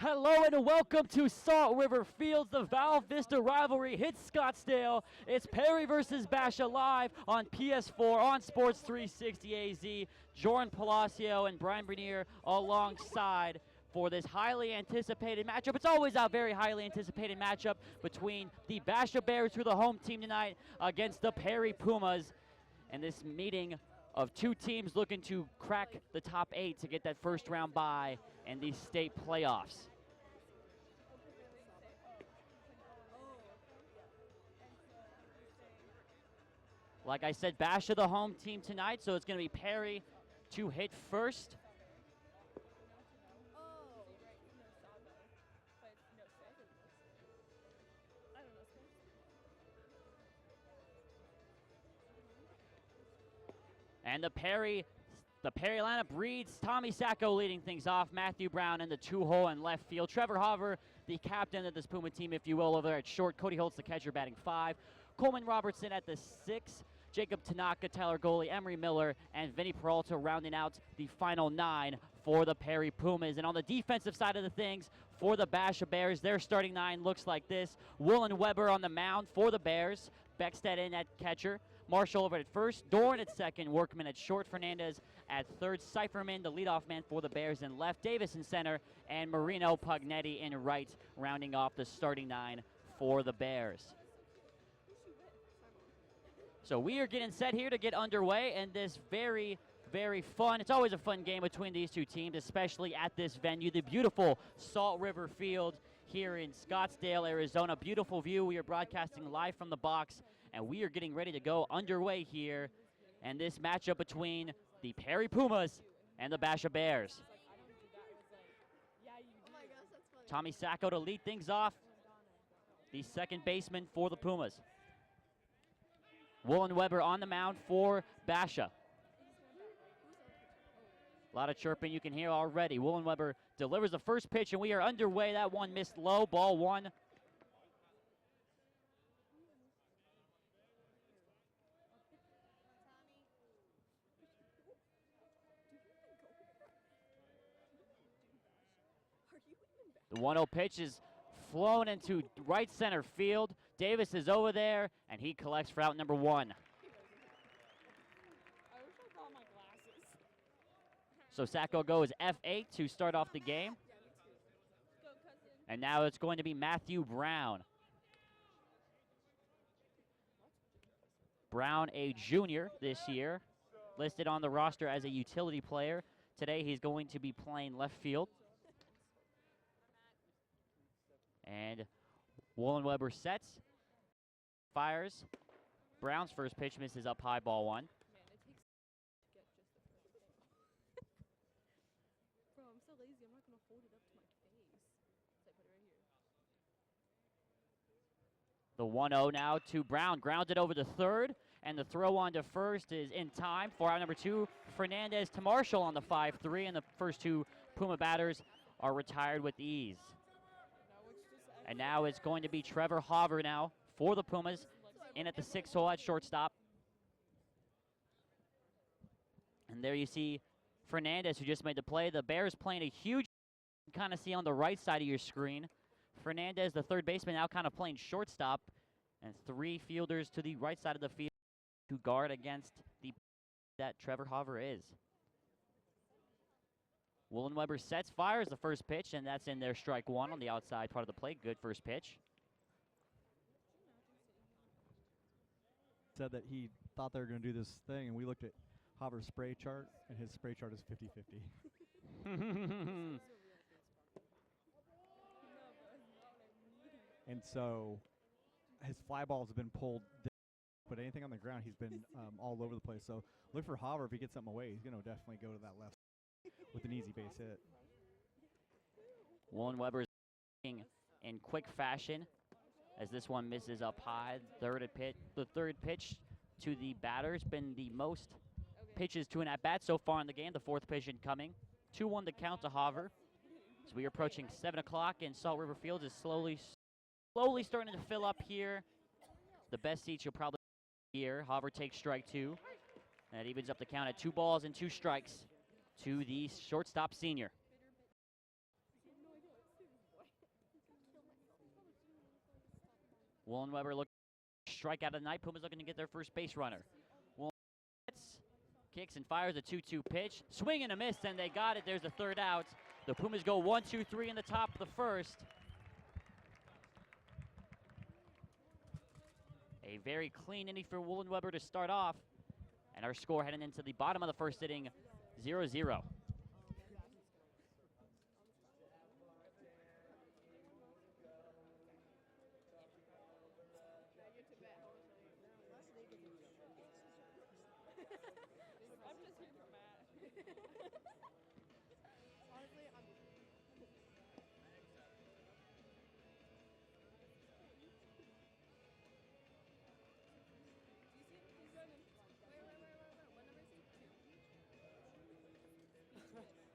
Hello and welcome to Salt River Fields. The Val Vista rivalry hits Scottsdale. It's Perry versus Basha live on PS4 on Sports 360 AZ. Jordan Palacio and Brian Bernier alongside for this highly anticipated matchup. It's always a very highly anticipated matchup between the Basha Bears, who are the home team tonight, against the Perry Pumas. And this meeting of two teams looking to crack the top 8 to get that first round bye in the state playoffs. Like I said, Basha the home team tonight, so it's going to be Perry to hit first. And the Perry lineup reads Tommy Sacco leading things off, Matthew Brown in the 2-hole and left field. Trevor Hover, the captain of this Puma team, if you will, over there at short. Cody Holtz, the catcher, batting 5. Coleman Robertson at the 6. Jacob Tanaka, Tyler Goalie, Emery Miller, and Vinny Peralta rounding out the final 9 for the Perry Pumas. And on the defensive side of the things, for the Basha Bears, their starting 9 looks like this. Willen Weber on the mound for the Bears. Beckstead in at catcher. Marshall over at first, Doran at second, Workman at short, Fernandez at third, Cypherman, the leadoff man for the Bears in left, Davis in center, and Marino Pugnetti in right, rounding off the starting 9 for the Bears. So we are getting set here to get underway, and this very fun. It's always a fun game between these two teams, especially at this venue, the beautiful Salt River Field here in Scottsdale, Arizona. Beautiful view. We are broadcasting live from the box, and we are getting ready to go underway here. And this matchup between the Perry Pumas and the Basha Bears. Tommy Sacco to lead things off, the second baseman for the Pumas. Willen Weber on the mound for Basha. A lot of chirping you can hear already. Willen Weber delivers the first pitch, and we are underway. That one missed low, ball 1. The 1-0 pitch is flown into right center field. Davis is over there, and he collects for out number 1. So Sacco goes F8 to start off the game. And now it's going to be Matthew Brown. Brown, a junior this year, listed on the roster as a utility player. Today he's going to be playing left field. And Willen Weber sets, fires. Brown's first pitch misses up high, ball 1. Bro, I'm so lazy. I'm not going to hold it up to my face. So I put it right here. The 1-0 now to Brown. Grounded over to third, and the throw on to first is in time for out number 2. Fernandez to Marshall on the 5-3, and the first 2 Puma batters are retired with ease. And now it's going to be Trevor Hover now for the Pumas, in at the 6-hole at shortstop. And there you see Fernandez, who just made the play. The Bears playing a huge, you can kind of see on the right side of your screen. Fernandez, the third baseman, now kind of playing shortstop. And 3 fielders to the right side of the field to guard against the that Trevor Hover is. Willen Weber sets, fires the first pitch, and that's in there, strike 1 on the outside part of the plate. Good first pitch. Said that he thought they were going to do this thing, and we looked at Hover's spray chart, and his spray chart is 50-50. And so his fly balls have been pulled, but anything on the ground, he's been all over the place. So look for Hover. If he gets something away, he's going to definitely go to that left with an easy base hit. Willen Weber is in quick fashion as this one misses up high. The third pitch to the batter has been the most pitches to an at-bat so far in the game. The fourth pitch incoming. 2-1 to count to Hover. So we are approaching 7 o'clock, and Salt River Fields is slowly starting to fill up here. The best seats you'll probably see here. Hover takes strike 2. And that evens up the count at 2 balls and 2 strikes to the shortstop senior. Woolen Weber looking to strike out of the night. Pumas looking to get their first base runner. Woolen hits, kicks and fires a 2-2 pitch. Swing and a miss, and they got it. There's the third out. The Pumas go 1-2-3 in the top of the first. A very clean inning for Woolen Weber to start off. And our score heading into the bottom of the first inning, 0-0.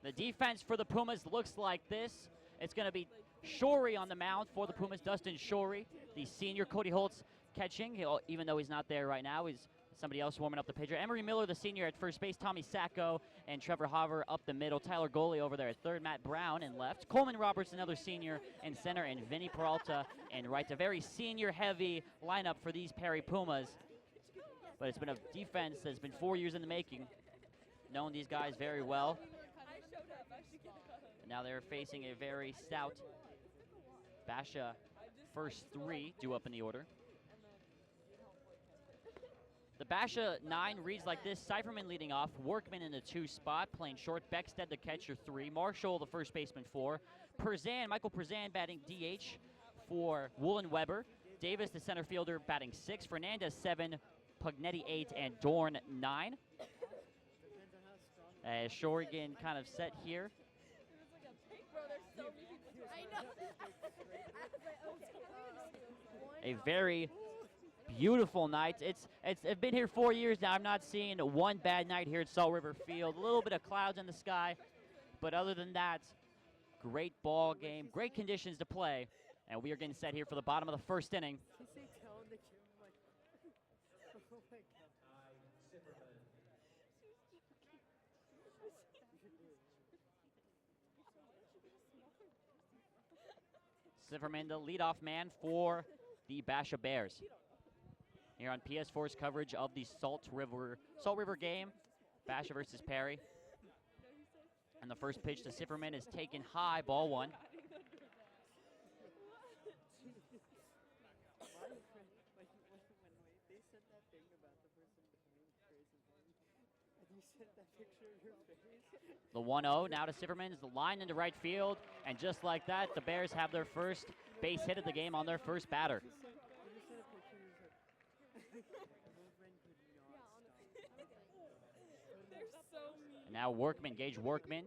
The defense for the Pumas looks like this. It's going to be Shorey on the mound for the Pumas. Dustin Shorey, the senior. Cody Holtz catching, even though he's not there right now. He's somebody else warming up the pitcher. Emery Miller, the senior, at first base. Tommy Sacco and Trevor Hover up the middle. Tyler Goley over there at third. Matt Brown in left. Coleman Roberts, another senior, in center. And Vinny Peralta in right. A very senior-heavy lineup for these Perry Pumas. But it's been a defense that's been 4 years in the making. Known these guys very well. And now they're facing a very stout Basha. First three due up in the order. The Basha 9 reads like this. Cypherman leading off. Workman in the 2 spot, playing short. Beckstead the catcher 3. Marshall the first baseman 4. Michael Perzan batting DH for Woolen Weber. Davis the center fielder batting 6. Fernandez 7. Pugnetti 8. And Dorn 9. As Shorigan kind of set here. A very beautiful night. It's been here 4 years now. I'm not seeing one bad night here at Salt River Field. A little bit of clouds in the sky, but other than that, great ball game, great conditions to play, and we are getting set here for the bottom of the first inning. Zimmerman, the leadoff man for the Basha Bears. Here on PS4's coverage of the Salt River game, Basha versus Perry. And the first pitch to Zimmerman is taken high, ball 1. The 1-0 now to Zimmerman is the line into right field, and just like that, the Bears have their first base hit of the game on their first batter. And now Workman, Gage Workman.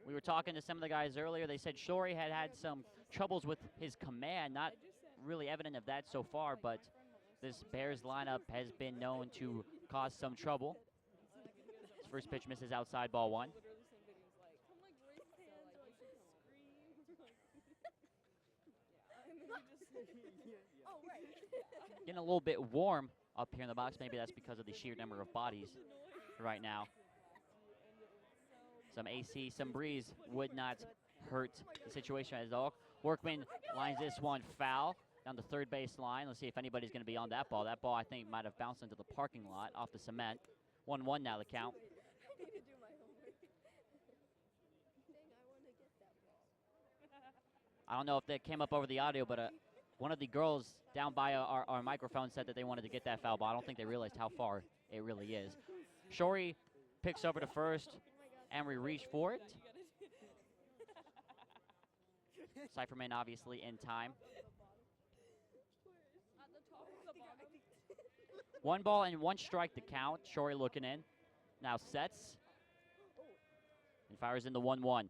We were talking to some of the guys earlier. They said Shorey had some troubles with his command. Not really evident of that so far, but this Bears lineup has been known to cause some trouble. His first pitch misses outside, ball 1. Getting a little bit warm up here in the box. Maybe that's because of the sheer number of bodies right now. Some AC, some breeze would not hurt the situation at all. Workman lines this one foul down the third base line. Let's see if anybody's going to be on that ball. That ball, I think, might have bounced into the parking lot off the cement. 1-1 now the count. I don't know if that came up over the audio, but one of the girls down by our microphone said that they wanted to get that foul ball. I don't think they realized how far it really is. Shorey picks over to first. Emery reached for it. Cypherman obviously in time. 1 ball and 1 strike to count. Shorey looking in. Now sets. And fires in the 1-1.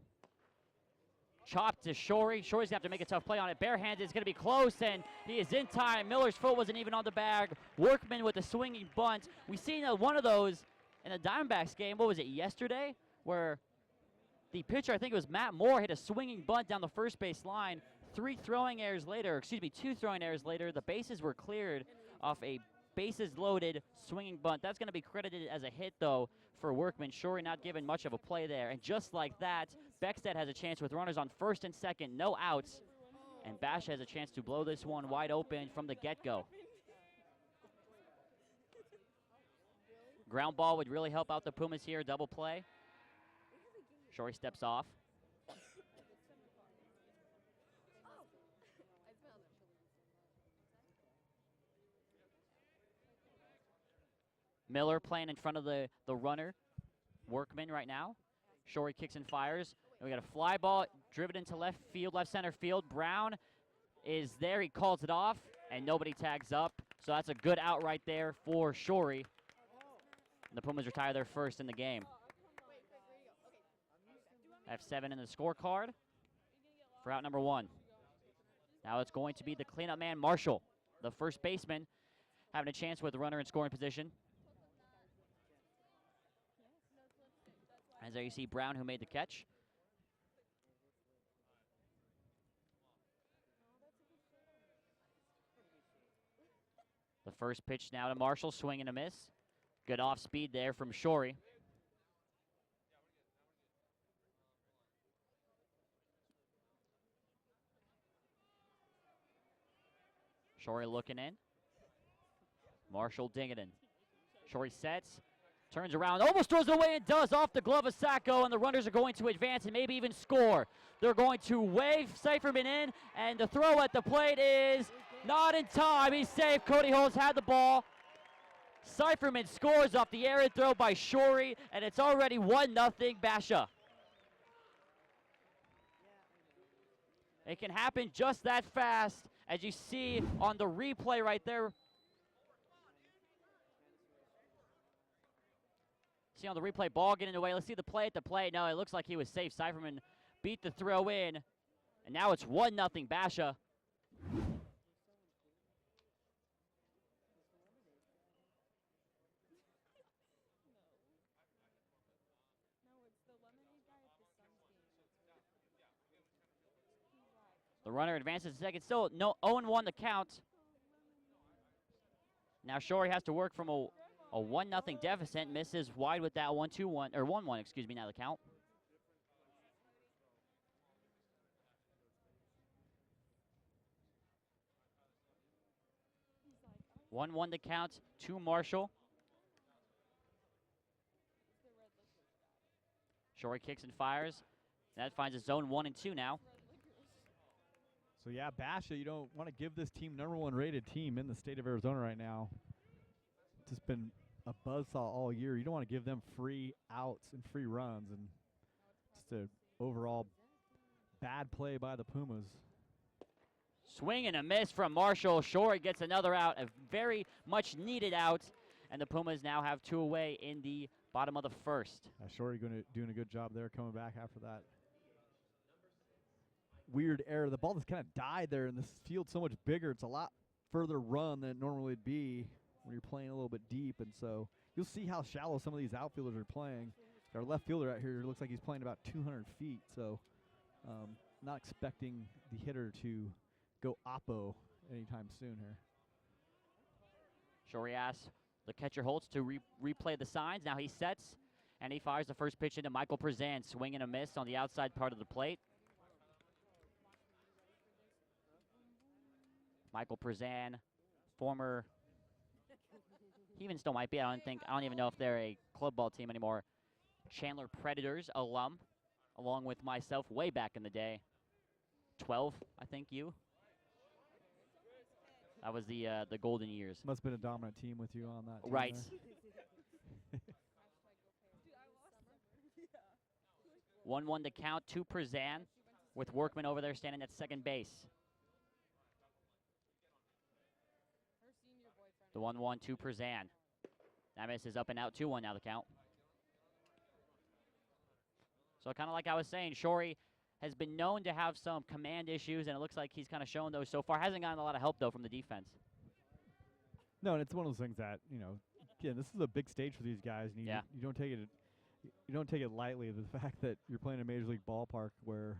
Chopped to Shorey. Shorey's going to have to make a tough play on it. Barehanded is going to be close, and he is in time. Miller's foot wasn't even on the bag. Workman with a swinging bunt. We've seen one of those in the Diamondbacks game. What was it, yesterday? Where the pitcher, I think it was Matt Moore, hit a swinging bunt down the first base line. 2 throwing errors later, the bases were cleared off a bases loaded, swinging bunt. That's going to be credited as a hit, though, for Workman. Shorey not given much of a play there. And just like that, Beckstead has a chance with runners on first and second, no outs. And Basha has a chance to blow this one wide open from the get-go. Ground ball would really help out the Pumas here, double play. Shorey steps off. Miller playing in front of the runner, Workman right now. Shorey kicks and fires. And we got a fly ball driven into left field, left center field. Brown is there. He calls it off, and nobody tags up. So that's a good out right there for Shorey. And the Pumas retire their first in the game. F7 in the scorecard for out number 1. Now it's going to be the cleanup man, Marshall, the first baseman, having a chance with the runner in scoring position. As there you see Brown, who made the catch. The first pitch now to Marshall, swing and a miss. Good off speed there from Shorey. Shorey looking in. Marshall digging in. Shorey sets, turns around, almost throws it away and does off the glove of Sacco, and the runners are going to advance and maybe even score. They're going to wave Seiferman in, and the throw at the plate is not in time. He's safe. Cody Holtz had the ball. Seiferman scores off the errant throw by Shorey, and it's already 1-0 Basha. It can happen just that fast, as you see on the replay right there. See on the replay, ball getting away. Let's see the play at the plate. No, it looks like he was safe. Seiferman beat the throw in, and now it's 1-0 Basha. The runner advances to second. Still no 0-1 the count. Now Shorey has to work from a 1-0 deficit. Misses wide with that 1-2-1 or 1-1. Excuse me. Now the count. Like, 1-1 the count to Marshall. Shorey kicks and fires. That finds a zone 1 and 2 now. So yeah, Basha, you don't want to give this team #1 rated team in the state of Arizona right now. It's just been a buzzsaw all year. You don't want to give them free outs and free runs, and just an overall bad play by the Pumas. Swing and a miss from Marshall. Shorey gets another out, a very much needed out, and the Pumas now have 2 away in the bottom of the first. Shorey doing a good job there, coming back after that weird error. The ball just kind of died there, and this field's so much bigger. It's a lot further run than it normally would be when you're playing a little bit deep, and so you'll see how shallow some of these outfielders are playing. Our left fielder out here looks like he's playing about 200 feet, so not expecting the hitter to go oppo anytime soon here. Shorey asks the catcher Holtz to replay the signs. Now he sets, and he fires the first pitch into Michael Prezan. Swing and a miss on the outside part of the plate. Michael Prezan, former, he even still might be, I don't even know if they're a club ball team anymore. Chandler Predators alum, along with myself way back in the day. 12, I think you. That was the golden years. Must have been a dominant team with you on that team. Right. 1-1 to count to Prezan, with Workman over there standing at second base. The 1-1 to Prezan. That miss is up and out, 2-1 now the count. So kind of like I was saying, Shorey has been known to have some command issues, and it looks like he's kind of shown those so far. Hasn't gotten a lot of help, though, from the defense. No, and it's one of those things that, you know, again, this is a big stage for these guys, and you don't take it lightly, the fact that you're playing a major league ballpark where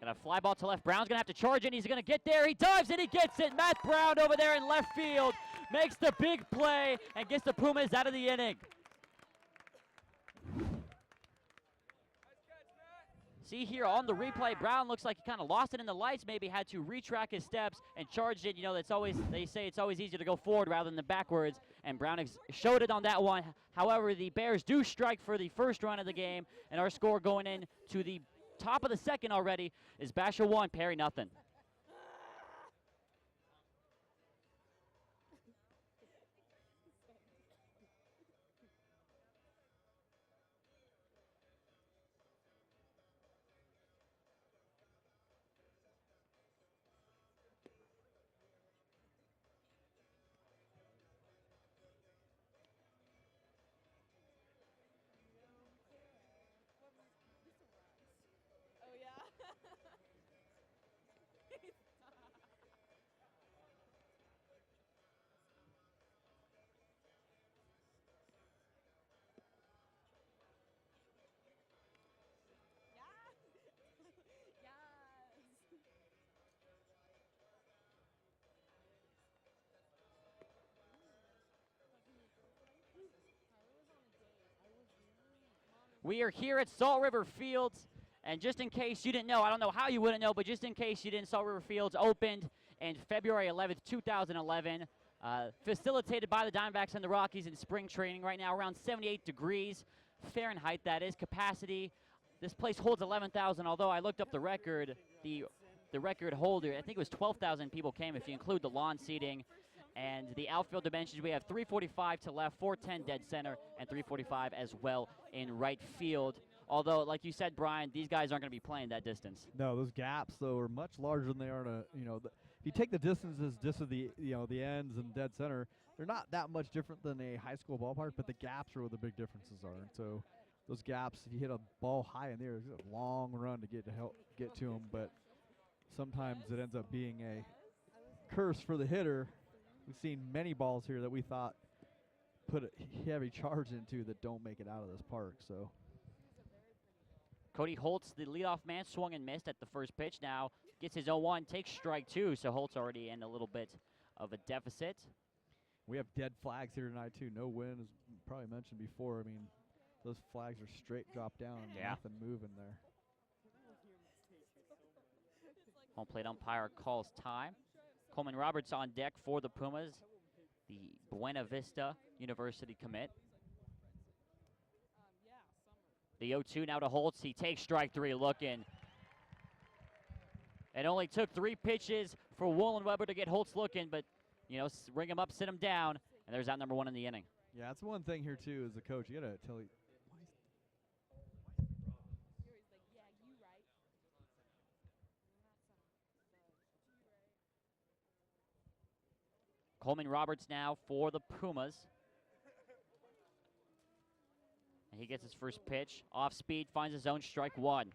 Got a fly ball to left. Brown's going to have to charge it. He's going to get there. He dives and he gets it. Matt Brown over there in left field makes the big play and gets the Pumas out of the inning. See here on the replay, Brown looks like he kind of lost it in the lights, maybe had to retrack his steps and charged it. You know, that's always, they say it's always easier to go forward rather than backwards, and Brown showed it on that one. However, the Bears do strike for the first run of the game, and our score going in to the top of the second already is Basha 1, Perry nothing. Oh yeah. We are here at Salt River Fields, and just in case you didn't know, I don't know how you wouldn't know, but just in case you didn't, Salt River Fields opened in February 11th, 2011, facilitated by the Diamondbacks and the Rockies in spring training. Right now around 78 degrees Fahrenheit, that is. Capacity, this place holds 11,000, although I looked up the record, the record holder, I think it was 12,000 people came if you include the lawn seating. And the outfield dimensions, we have 345 to left, 410 dead center, and 345 as well in right field. Although, like you said, Brian, these guys aren't going to be playing that distance. No, those gaps though are much larger than they are to, you know, if you take the distances just of the, you know, the ends and dead center, they're not that much different than a high school ballpark, but the gaps are where the big differences are. And so those gaps, if you hit a ball high in there, it's a long run to get to them, but sometimes it ends up being a curse for the hitter. We've seen many balls here that we thought put a heavy charge into that don't make it out of this park. So Cody Holtz, the leadoff man, swung and missed at the first pitch. Now gets his 0-1, takes strike 2, so Holtz already in a little bit of a deficit. We have dead flags here tonight too. No wind, as probably mentioned before. I mean, those flags are straight drop down. Yeah. Nothing moving there. Home plate umpire calls time. Coleman Roberts on deck for the Pumas, the Buena Vista University commit. The 0-2 now to Holtz. He takes strike 3 looking. It only took 3 pitches for Woolen Weber to get Holtz looking, but, you know, ring him up, sit him down, and there's out number 1 in the inning. Yeah, that's one thing here, too, as a coach. You got to tell Coleman Roberts now for the Pumas. And he gets his first pitch. Off speed, finds his own, strike 1.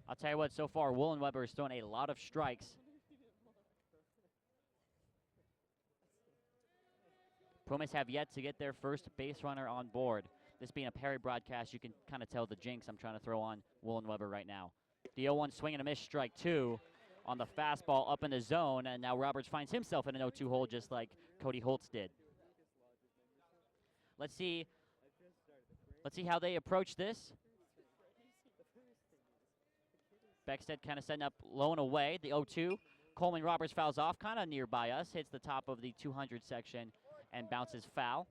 I'll tell you what, so far, Woolen Weber is throwing a lot of strikes. Pumas have yet to get their first base runner on board. This being a Perry broadcast, you can kind of tell the jinx I'm trying to throw on Woolen Weber right now. The 0-1 swing and a miss, strike 2. On the fastball up in the zone, and now Roberts finds himself in an 0-2 hole just like Cody Holtz did. Let's see how they approach this. Beckstead kind of setting up low and away. The 0-2. Coleman Roberts fouls off kind of nearby us, hits the top of the 200 section and bounces foul.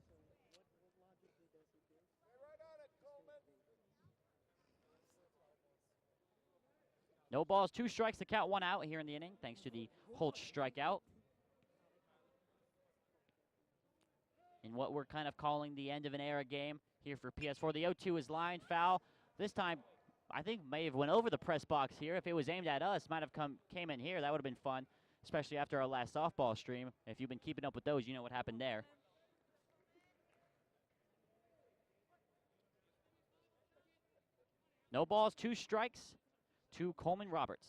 No balls, 2 strikes to count 1 out here in the inning, thanks to the Holtz strikeout. In what we're kind of calling the end of an era game here for PS4. The 0-2 is line foul. This time, I think may have went over the press box here. If it was aimed at us, might have came in here. That would have been fun, especially after our last softball stream. If you've been keeping up with those, you know what happened there. No balls, 2 strikes to Coleman Roberts.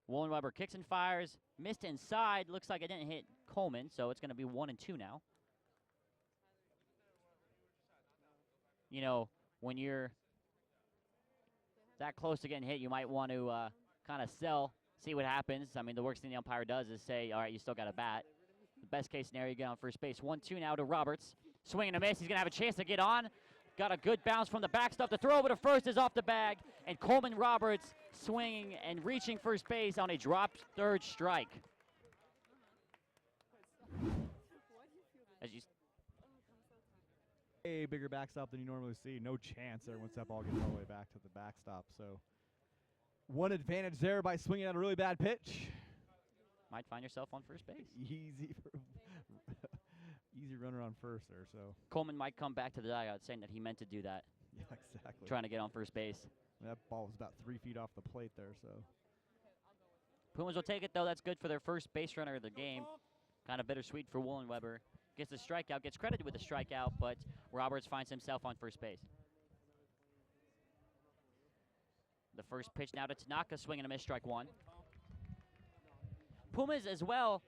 Woolen Weber kicks and fires, missed inside. Looks like it didn't hit Coleman, so it's going to be 1-2 now. You know, when you're that close to getting hit, you might want to kind of sell, see what happens. I mean, the worst thing the umpire does is say, all right, you still got a bat. The best case scenario, you get on first base. 1-2 now to Roberts. Swing and a miss. He's going to have a chance to get on. Got a good bounce from the backstop. The throw over to first is off the bag. And Coleman Roberts swinging and reaching first base on a dropped third strike. As you A bigger backstop than you normally see. No chance there once that ball gets all the way back to the backstop. So one advantage there by swinging at a really bad pitch. might find yourself on first base. Easy runner on first there. So Coleman might come back to the dugout saying that he meant to do that, yeah, exactly. trying to get on first base. That ball was about 3 feet off the plate there. So Pumas will take it, though. That's good for their first base runner of the game. Kind of bittersweet for Woolen Weber. Gets the strikeout, gets credited with the strikeout, but Roberts finds himself on first base. The first pitch now to Tanaka, swing and a miss, strike one. Pumas as well,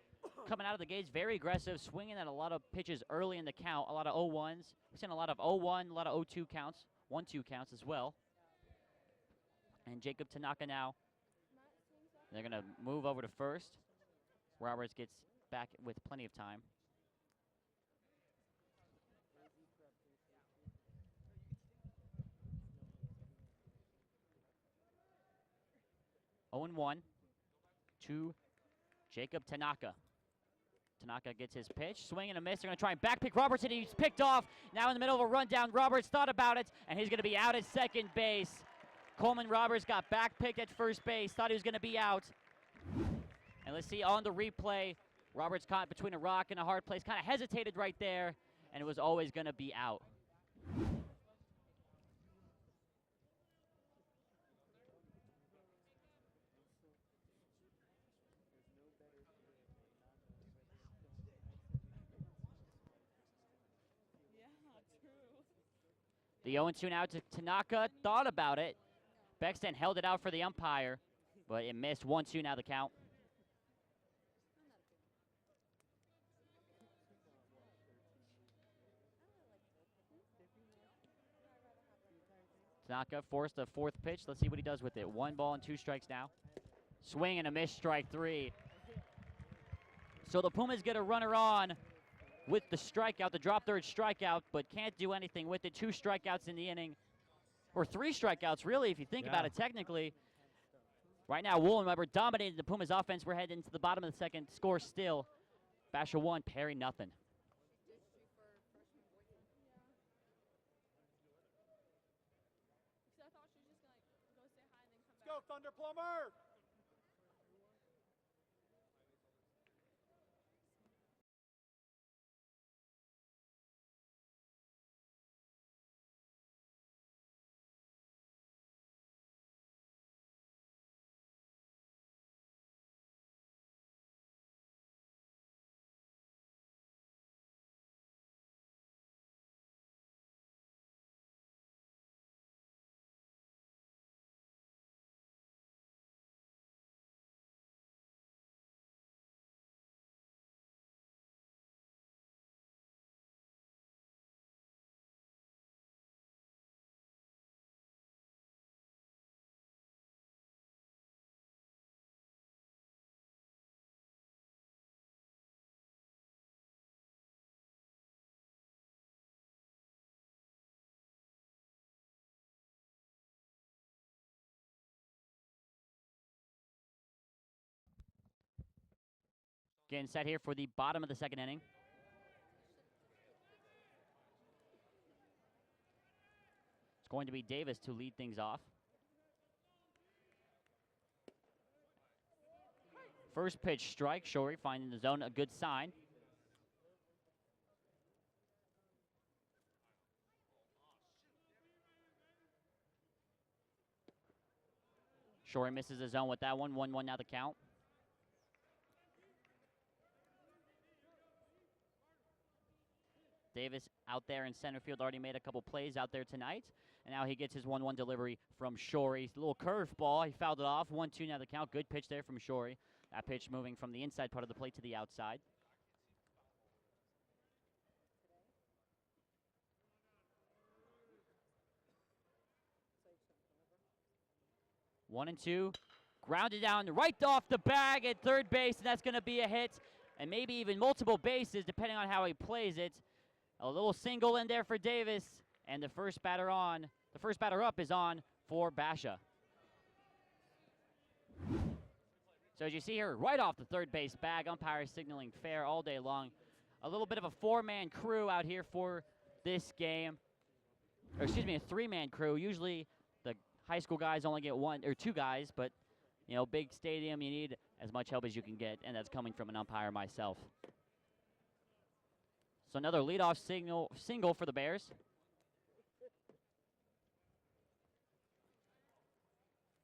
coming out of the gates, very aggressive, swinging at a lot of pitches early in the count, a lot of 0-1s. We've seen a lot of 0-1, a lot of 0-2 counts, 1-2 counts as well. And Jacob Tanaka now, they're going to move over to first. Roberts gets back with plenty of time. Oh and 1 to Jacob Tanaka. Tanaka gets his pitch, swing and a miss. They're going to try and backpick Roberts, and he's picked off. Now in the middle of a rundown, Roberts thought about it, and he's going to be out at second base. Coleman Roberts got backpicked at first base, thought he was going to be out. And let's see on the replay, Roberts caught between a rock and a hard place, kind of hesitated right there, and it was always going to be out. The 0-2 now to Tanaka, thought about it. Bexton held it out for the umpire, but it missed. 1-2 now the count. Tanaka forced the fourth pitch. Let's see what he does with it. 1 ball and 2 strikes now. Swing and a miss, strike 3. So the Pumas get a runner on with the strikeout, the drop third strikeout, but can't do anything with it. 2 strikeouts in the inning, or 3 strikeouts, really, if you think about it technically. Right now, Woolen Weber dominated the Pumas offense. We're heading into the bottom of the second. Score still. Basha 1, Perry nothing. Let's go, Thunder Plumber! Getting set here for the bottom of the second inning. It's going to be Davis to lead things off. First pitch strike. Shorey finding the zone, a good sign. Shorey misses the zone with that one. 1-1 now the count. Davis out there in center field, already made a couple plays out there tonight. And now he gets his 1-1 delivery from Shorey. A little curve ball, he fouled it off. 1-2 now the count. Good pitch there from Shorey. That pitch moving from the inside part of the plate to the outside. 1-2. Grounded down right off the bag at third base, and that's going to be a hit. And maybe even multiple bases, depending on how he plays it. A little single in there for Davis, and the first batter up is on for Basha. So as you see here, right off the third base bag, umpire signaling fair all day long. A little bit of a four-man crew out here for this game. Or excuse me, a three-man crew. Usually the high school guys only get one or two guys, but you know, big stadium, you need as much help as you can get, and that's coming from an umpire myself. So another leadoff single for the Bears.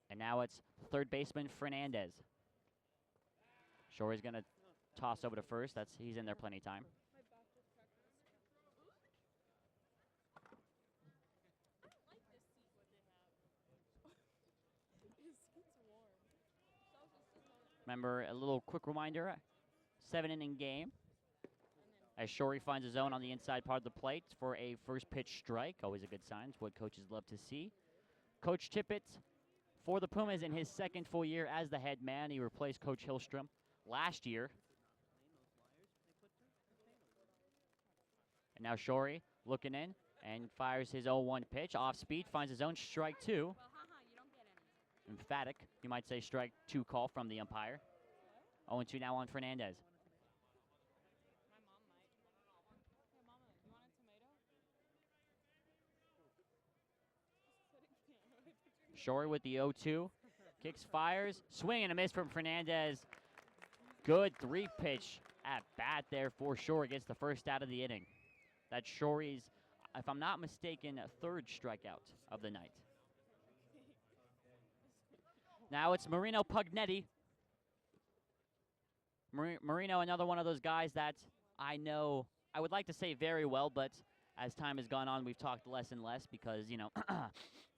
And now it's third baseman Fernandez. Shore's going to toss over to first. He's in there plenty of time. Remember, a little quick reminder, 7-inning game. As Shorey finds his zone on the inside part of the plate for a first pitch strike. Always a good sign. It's what coaches love to see. Coach Tippett for the Pumas in his second full year as the head man. He replaced Coach Hillstrom last year. And now Shorey looking in and fires his 0-1 pitch. Off speed, finds his own strike two. Emphatic, you might say, strike two call from the umpire. 0-2 now on Fernandez. Shorey with the 0-2. Kicks, fires. Swing and a miss from Fernandez. Good three-pitch at bat there for Shorey. Gets the first out of the inning. That's Shorey's, if I'm not mistaken, third strikeout of the night. Now it's Marino Pugnetti. Marino, another one of those guys that I know, I would like to say very well, but as time has gone on, we've talked less and less because, you know,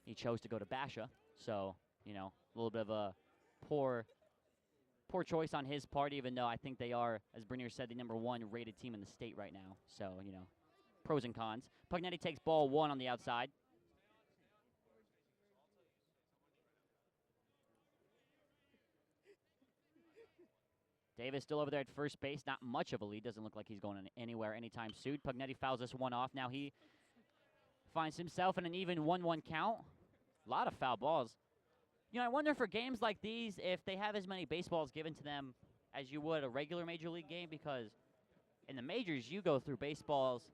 he chose to go to Basha. So, you know, a little bit of a poor choice on his part, even though I think they are, as Bernier said, the #1 rated team in the state right now. So, you know, pros and cons. Pugnetti takes ball 1 on the outside. Davis still over there at first base. Not much of a lead. Doesn't look like he's going anywhere anytime soon. Pugnetti fouls this one off. Now he finds himself in an even 1-1 count. A lot of foul balls. You know, I wonder for games like these if they have as many baseballs given to them as you would a regular Major League game, because in the majors you go through baseballs,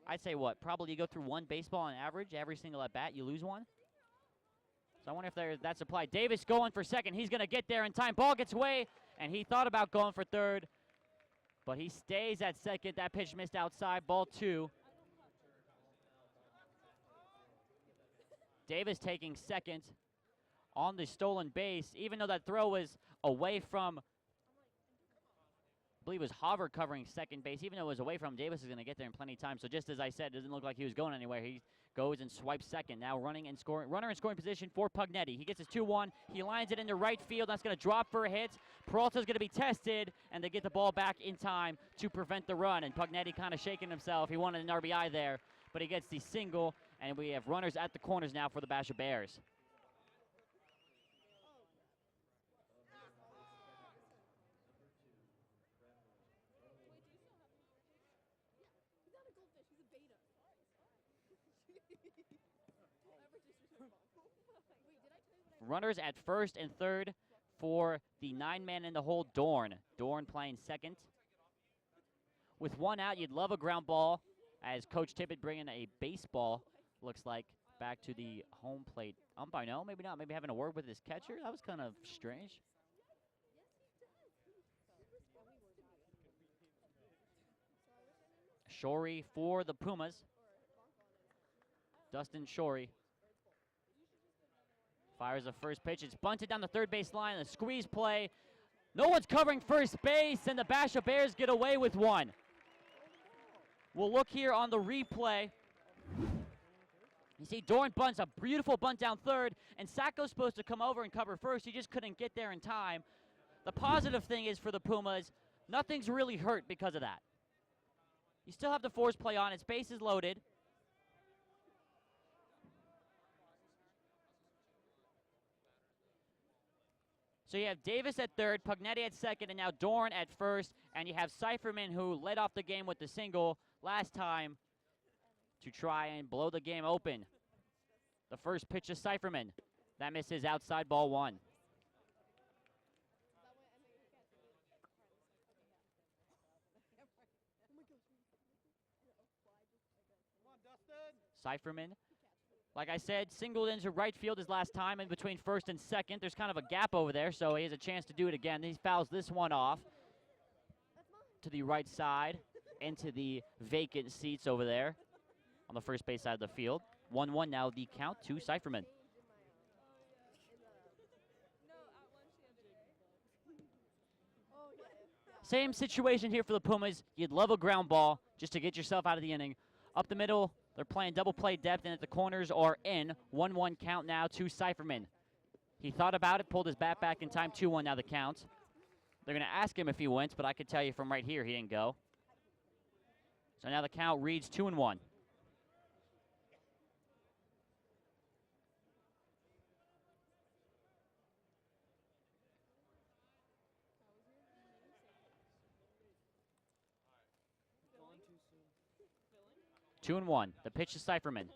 I'd say what, probably you go through 1 baseball on average. Every single at bat you lose 1. So I wonder if that's applied. Davis going for second. He's going to get there in time. Ball gets away, and he thought about going for third, but he stays at second. That pitch missed outside. Ball 2. Davis taking second on the stolen base, even though that throw was away from, I believe it was Hover covering second base. Even though it was away from, Davis is going to get there in plenty of time. So just as I said, it doesn't look like he was going anywhere. He goes and swipes second. Now runner in scoring position for Pugnetti. He gets his 2-1. He lines it into right field. That's going to drop for a hit. Peralta's going to be tested, and they get the ball back in time to prevent the run. And Pugnetti kind of shaking himself. He wanted an RBI there, but he gets the single, and we have runners at the corners now for the Basha Bears. Runners at first and third for the 9-man in the hole, Dorn. Dorn playing second. With 1 out, you'd love a ground ball as Coach Tippett bringing a baseball, looks like, back to the home plate. Umpire, no, maybe not. Maybe having a word with his catcher. That was kind of strange. Shorey for the Pumas. Dustin Shorey. Fires the first pitch. It's bunted down the third base line. A squeeze play. No one's covering first base, and the Basha Bears get away with 1. We'll look here on the replay. You see Dorn bunts a beautiful bunt down third, and Sacco's supposed to come over and cover first. He just couldn't get there in time. The positive thing is for the Pumas, nothing's really hurt because of that. You still have the force play on. Its base is loaded. So you have Davis at third, Pugnetti at second, and now Dorn at first. And you have Cypherman, who led off the game with the single last time to try and blow the game open. The first pitch is Cypherman. That misses outside, ball one. Cypherman, like I said, singled into right field his last time in between first and second. There's kind of a gap over there, so he has a chance to do it again. He fouls this one off to the right side into the vacant seats over there on the first base side of the field. 1-1 now the count to Cypherman. Same situation here for the Pumas. You'd love a ground ball just to get yourself out of the inning. Up the middle, they're playing double play depth, and at the corners are in. 1-1 count now to Cypherman. He thought about it, pulled his bat back in time. 2-1 now the count. They're going to ask him if he went, but I could tell you from right here he didn't go. So now the count reads 2-1. Two and one. The pitch to Cypherman.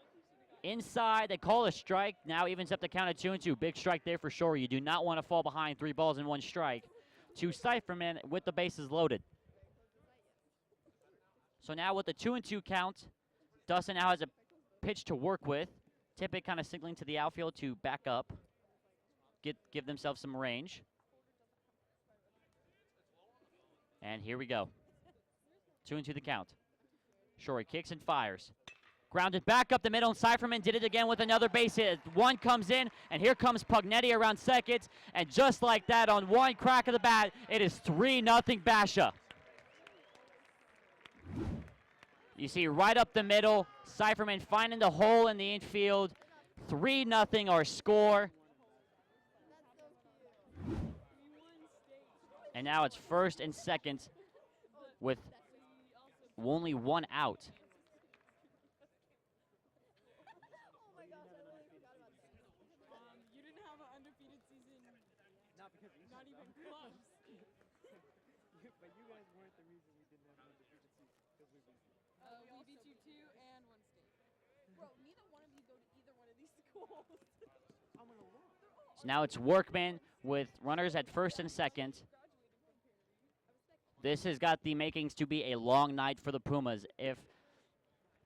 Inside, they call a strike. Now evens up the count at 2-2. Big strike there for sure. You do not want to fall behind 3 balls and 1 strike. To Cypherman with the bases loaded. So now with the 2-2 count, Dustin now has a pitch to work with. Tippett kind of signaling to the outfield to back up. Give themselves some range. And here we go. 2-2 the count. Shorey kicks and fires. Grounded back up the middle, and Cypherman did it again with another base hit. One comes in, and here comes Pugnetti around second. And just like that, on one crack of the bat, it is 3-0 Basha. You see right up the middle, Cypherman finding the hole in the infield. 3-0 our score. And now it's first and second with only 1 out. You didn't have an undefeated season. Not even close. But you guys weren't the reason we didn't have an undefeated season, because we beat you. We beat you 2 and 1 state. Bro, neither one of you go to either one of these schools. I'm gonna look. So now it's Workman with runners at first and second. This has got the makings to be a long night for the Pumas if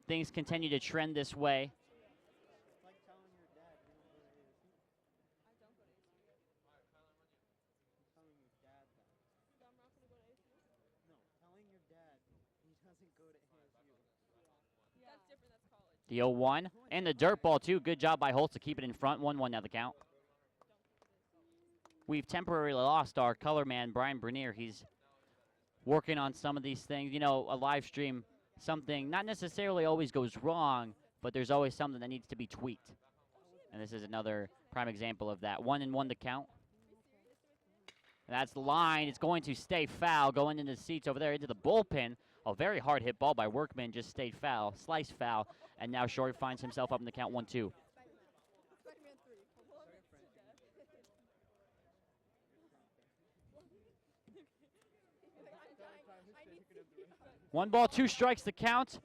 things continue to trend this way. It's like telling your dad you don't go to ASU. I don't go to ASU. I'm telling your dad that. I'm not gonna go to ASU. No, telling your dad he doesn't go to ASU. Yeah. That's different. That's college. The 0-1 and the dirt ball too. Good job by Holtz to keep it in front. 1-1 now the count. We've temporarily lost our color man, Brian Bernier. He's working on some of these things. You know, a live stream, something not necessarily always goes wrong, but there's always something that needs to be tweaked. And this is another prime example of that. 1-1 to count. And that's the line. It's going to stay foul. Going into the seats over there into the bullpen. A very hard hit ball by Workman just stayed foul. Slice foul. And now Shorey finds himself up in the count 1-2. Spider-Man 3. One ball, 2 strikes to count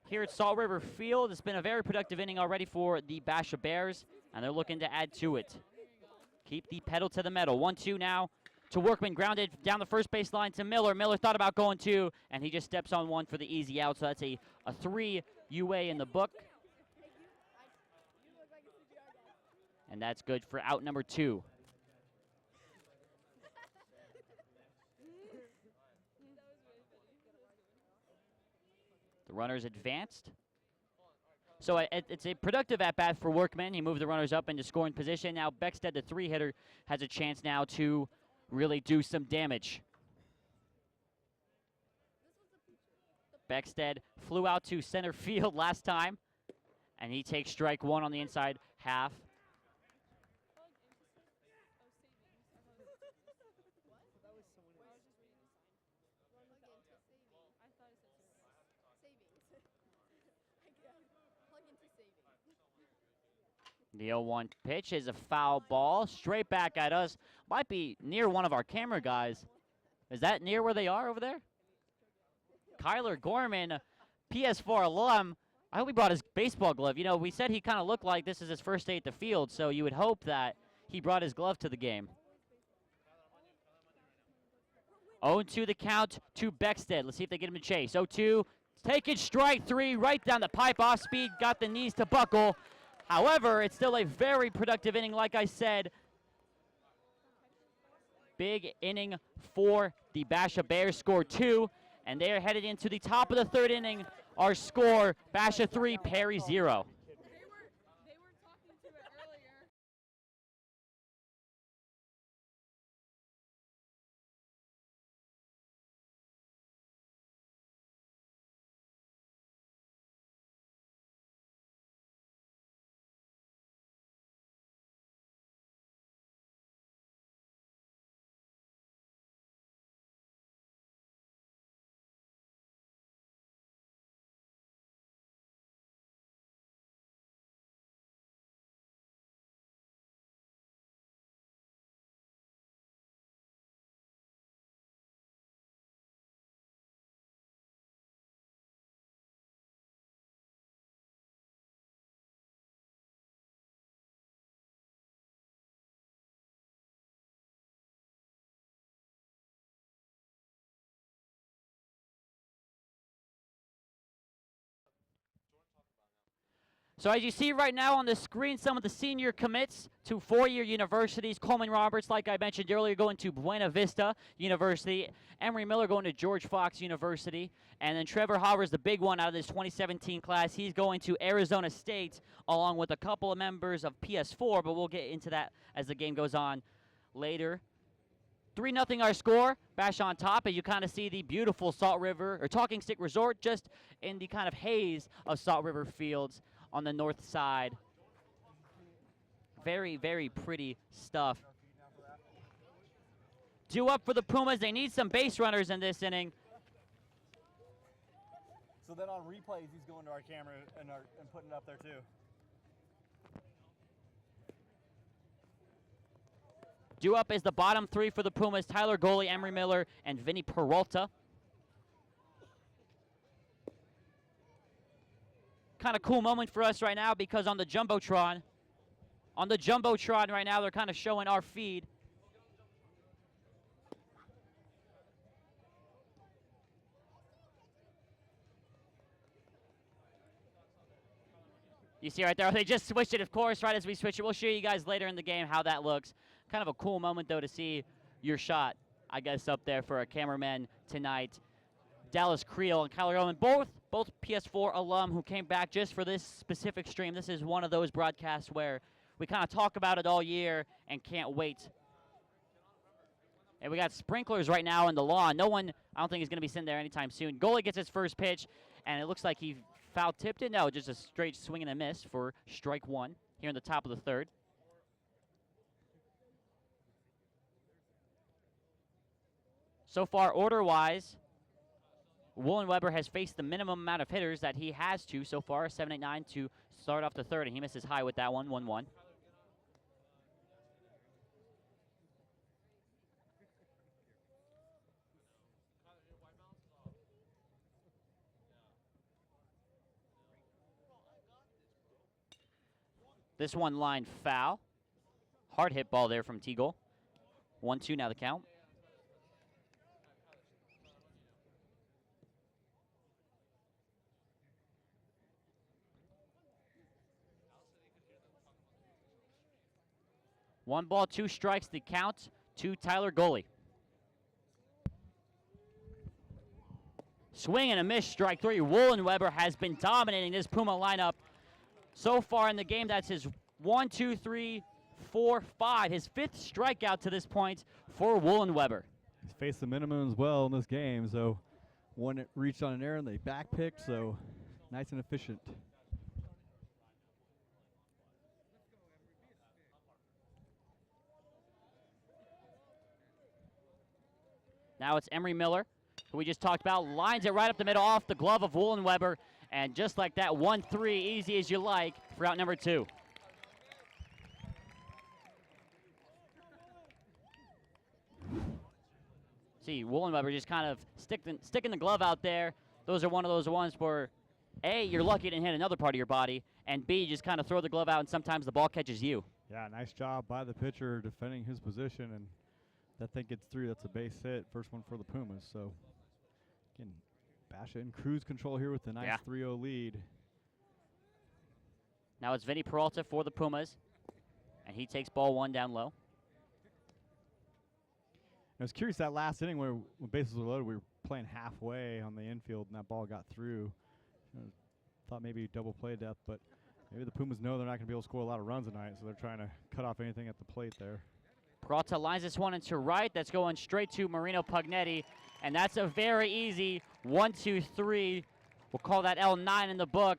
here at Salt River Field. It's been a very productive inning already for the Basha Bears, and they're looking to add to it. Keep the pedal to the metal. 1-2 now to Workman, grounded down the first base line to Miller. Miller thought about going 2, and he just steps on 1 for the easy out, so that's a 3 UA in the book. And that's good for out number 2. The runners advanced. So it's a productive at-bat for Workman. He moved the runners up into scoring position. Now Beckstead, the 3-hitter, has a chance now to really do some damage. Beckstead flew out to center field last time, and he takes strike 1 on the inside half. The 0-1 pitch is a foul ball, straight back at us. Might be near one of our camera guys. Is that near where they are over there? Kyler Gorman, PS4 alum. I hope he brought his baseball glove. You know, we said he kind of looked like this is his first day at the field, so you would hope that he brought his glove to the game. 0-2 the count to Beckstead. Let's see if they get him to chase. 0-2, taking strike three, right down the pipe, off speed, got the knees to buckle. However, it's still a very productive inning, like I said. Big inning for the Basha Bears, score 2, and they are headed into the top of the third inning. Our score, Basha 3, Perry 0. They were talking to it earlier. So as you see right now on the screen, some of the senior commits to four-year universities. Coleman Roberts, like I mentioned earlier, going to Buena Vista University. Emory Miller going to George Fox University. And then Trevor Hauer is the big one out of this 2017 class. He's going to Arizona State along with a couple of members of PS4, but we'll get into that as the game goes on later. 3-0 our score. Bash on top, as you kind of see the beautiful Salt River, or Talking Stick Resort, just in the kind of haze of Salt River Fields on the north side. Very, very pretty stuff. Due up for the Pumas. They need some base runners in this inning. So then on replays, he's going to our camera and putting it up there too. Due up is the bottom three for the Pumas: Tyler Goalie, Emory Miller, and Vinny Peralta. Kind of cool moment for us right now because on the Jumbotron right now, they're kind of showing our feed. You see right there, they just switched it, of course, right as we switch it. We'll show you guys later in the game how that looks. Kind of a cool moment, though, to see your shot, I guess, up there for our cameramen tonight. Dallas Creel and Kyler Owen, both PS4 alum who came back just for this specific stream. This is one of those broadcasts where we kind of talk about it all year and can't wait. And we got sprinklers right now in the lawn. No one, I don't think, is going to be sitting there anytime soon. Goalie gets his first pitch, and it looks like he foul tipped it. No, just a straight swing and a miss for strike one here in the top of the third. So far, order-wise, Woolen Weber has faced the minimum amount of hitters that he has to so far, 7-8-9 to start off the third, and he misses high with that one, 1-1. This one line foul. Hard hit ball there from Teagle. 1-2 now the count. One ball, two strikes, the count to Tyler Goalie. Swing and a miss, strike three. Woolen Weber has been dominating this Puma lineup so far in the game. That's his 1, 2, 3, 4, 5. His fifth strikeout to this point for Woolen Weber. He's faced the minimum as well in this game, so one reached on an error and they back picked, so nice and efficient. Now it's Emory Miller, who we just talked about, lines it right up the middle off the glove of Woolen Weber, and just like that, 1-3, easy as you like for out number 2. See, Woolenweber just kind of sticking the glove out there. Those are one of those ones where, A, you're lucky to hit another part of your body, and B, you just kind of throw the glove out, and sometimes the ball catches you. Yeah, nice job by the pitcher defending his position, and that thing gets through. That's a base hit, first one for the Pumas. So, again, Basha in cruise control here with the nice 3-0 lead. Now it's Vinny Peralta for the Pumas, and he takes ball one down low. I was curious that last inning when bases were loaded, we were playing halfway on the infield, and that ball got through. Thought maybe double play depth, but maybe the Pumas know they're not going to be able to score a lot of runs tonight, so they're trying to cut off anything at the plate there. Peralta lines this one into right. That's going straight to Marino Pugnetti, and that's a very easy 1-2-3. We'll call that L9 in the book.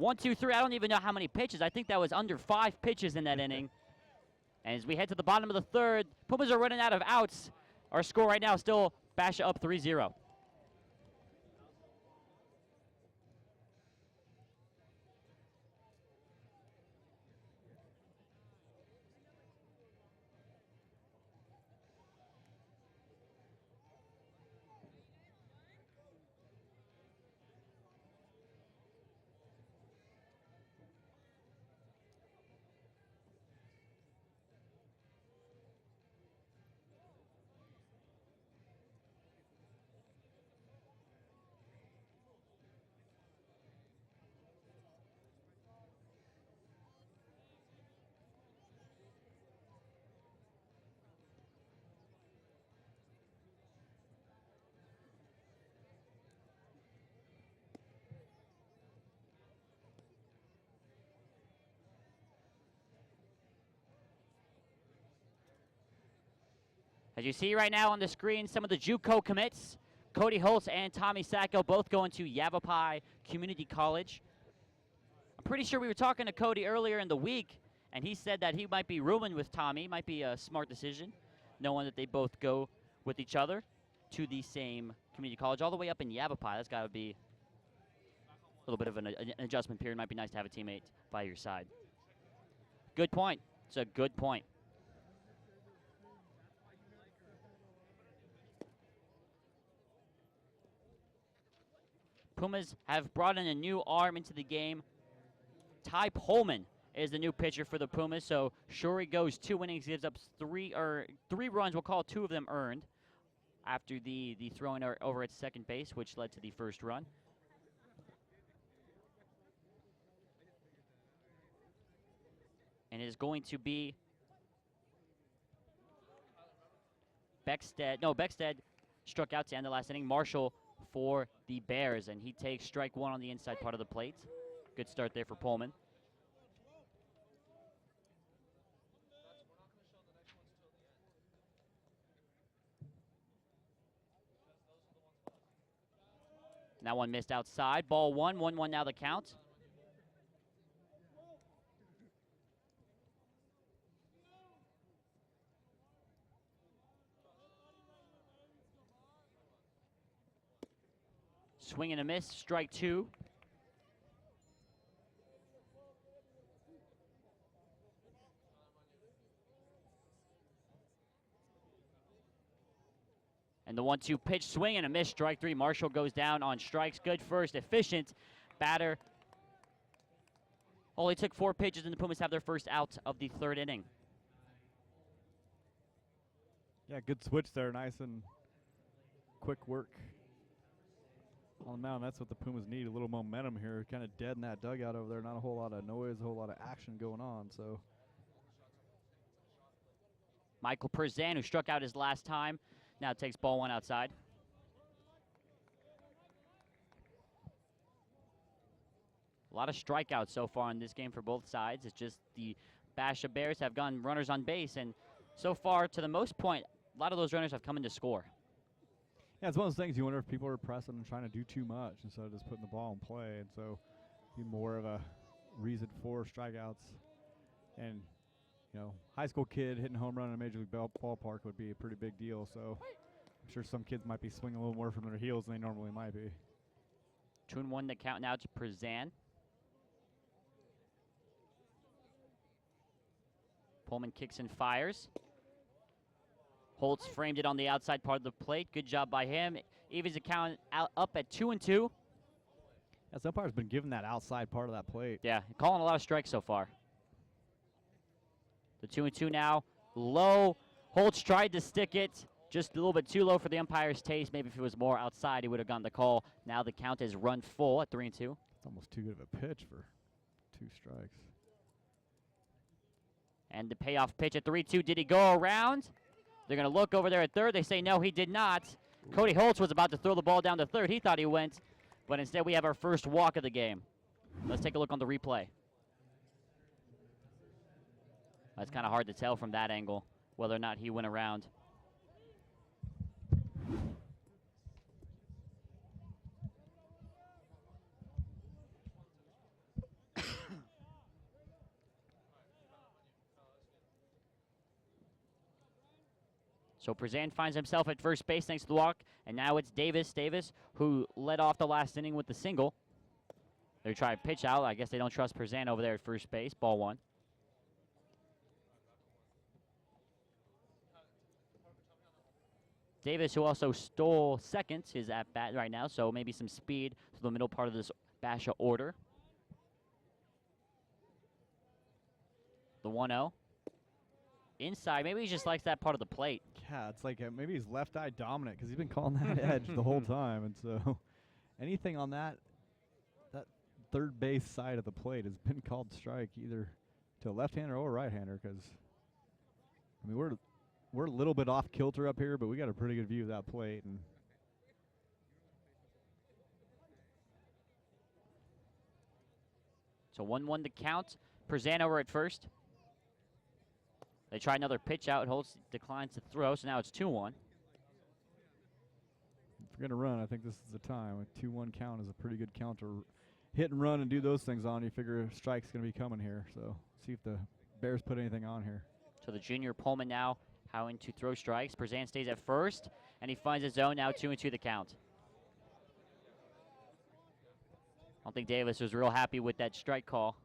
1-2-3. I don't even know how many pitches. I think that was under 5 pitches in that inning. And as we head to the bottom of the third, Pumas are running out of outs. Our score right now is still Basha up 3-0. As you see right now on the screen, some of the JUCO commits. Cody Holtz and Tommy Sacco both going to Yavapai Community College. I'm pretty sure we were talking to Cody earlier in the week, and he said that he might be rooming with Tommy. Might be a smart decision, knowing that they both go with each other to the same community college, all the way up in Yavapai. That's got to be a little bit of an adjustment period. Might be nice to have a teammate by your side. Good point. It's a good point. Pumas have brought in a new arm into the game. Ty Pullman is the new pitcher for the Pumas. So Shuri goes 2 innings, gives up three runs. We'll call 2 of them earned after the throwing over at second base, which led to the first run. And it is going to be Beckstead struck out to end the last inning. Marshall for the Bears, and he takes strike 1 on the inside part of the plate. Good start there for Pullman. That one missed outside. Ball 1, 1-1 now the count. Swing and a miss, strike 2. And the 1-2 pitch, swing and a miss, strike 3. Marshall goes down on strikes. Good first, efficient batter. Only took 4 pitches, and the Pumas have their first out of the 3rd inning. Yeah, good switch there. Nice and quick work on the mound. That's what the Pumas need, a little momentum here. Kind of dead in that dugout over there. Not a whole lot of noise, a whole lot of action going on. So Michael Perzan, who struck out his last time, now takes ball 1 outside. A lot of strikeouts so far in this game for both sides. It's just the Basha Bears have gone runners on base, and so far, to the most point, a lot of those runners have come in to score. yeah, it's one of those things you wonder if people are pressing and trying to do too much instead of just putting the ball in play. And so be more of a reason for strikeouts. And, you know, high school kid hitting a home run in a Major League ballpark would be a pretty big deal. So I'm sure some kids might be swinging a little more from their heels than they normally might be. 2-1 to count now to Perzan. Pullman kicks and fires. Holtz framed it on the outside part of the plate. Good job by him. Evens account up at 2-2. As umpire's been given that outside part of that plate. Yeah, calling a lot of strikes so far. The 2-2 now. Low. Holtz tried to stick it. Just a little bit too low for the umpire's taste. Maybe if it was more outside, he would have gotten the call. Now the count is run full at 3-2. It's almost too good of a pitch for 2 strikes. And the payoff pitch at 3-2. Did he go around? They're going to look over there at third. They say no, he did not. Cody Holtz was about to throw the ball down to third. He thought he went, but instead we have our first walk of the game. Let's take a look on the replay. That's kind of hard to tell from that angle whether or not he went around. So Prezan finds himself at first base thanks to the walk, and now it's Davis. Davis, who led off the last inning with the single. They're trying to pitch out. I guess they don't trust Prezan over there at first base. Ball 1. Davis, who also stole second, is at bat right now, so maybe some speed to the middle part of this Basha order. The 1-0. Inside, maybe he just likes that part of the plate. Yeah, it's like maybe he's left eye dominant because he's been calling that edge the whole time, and so anything on that third base side of the plate has been called strike either to a left-hander or a right-hander. Because I mean we're a little bit off kilter up here, but we got a pretty good view of that plate. And so 1-1 to count. Prezan over at first. They try another pitch out. Holtz declines to throw, so now it's 2-1. if we're gonna run, I think this is the time. A 2-1 count is a pretty good count to hit and run and do those things on. You figure a strike's gonna be coming here, so see if the Bears put anything on here. So the junior Pullman now having to throw strikes. Prezan stays at first, and he finds his zone. Now 2-2 the count. I don't think Davis was real happy with that strike call.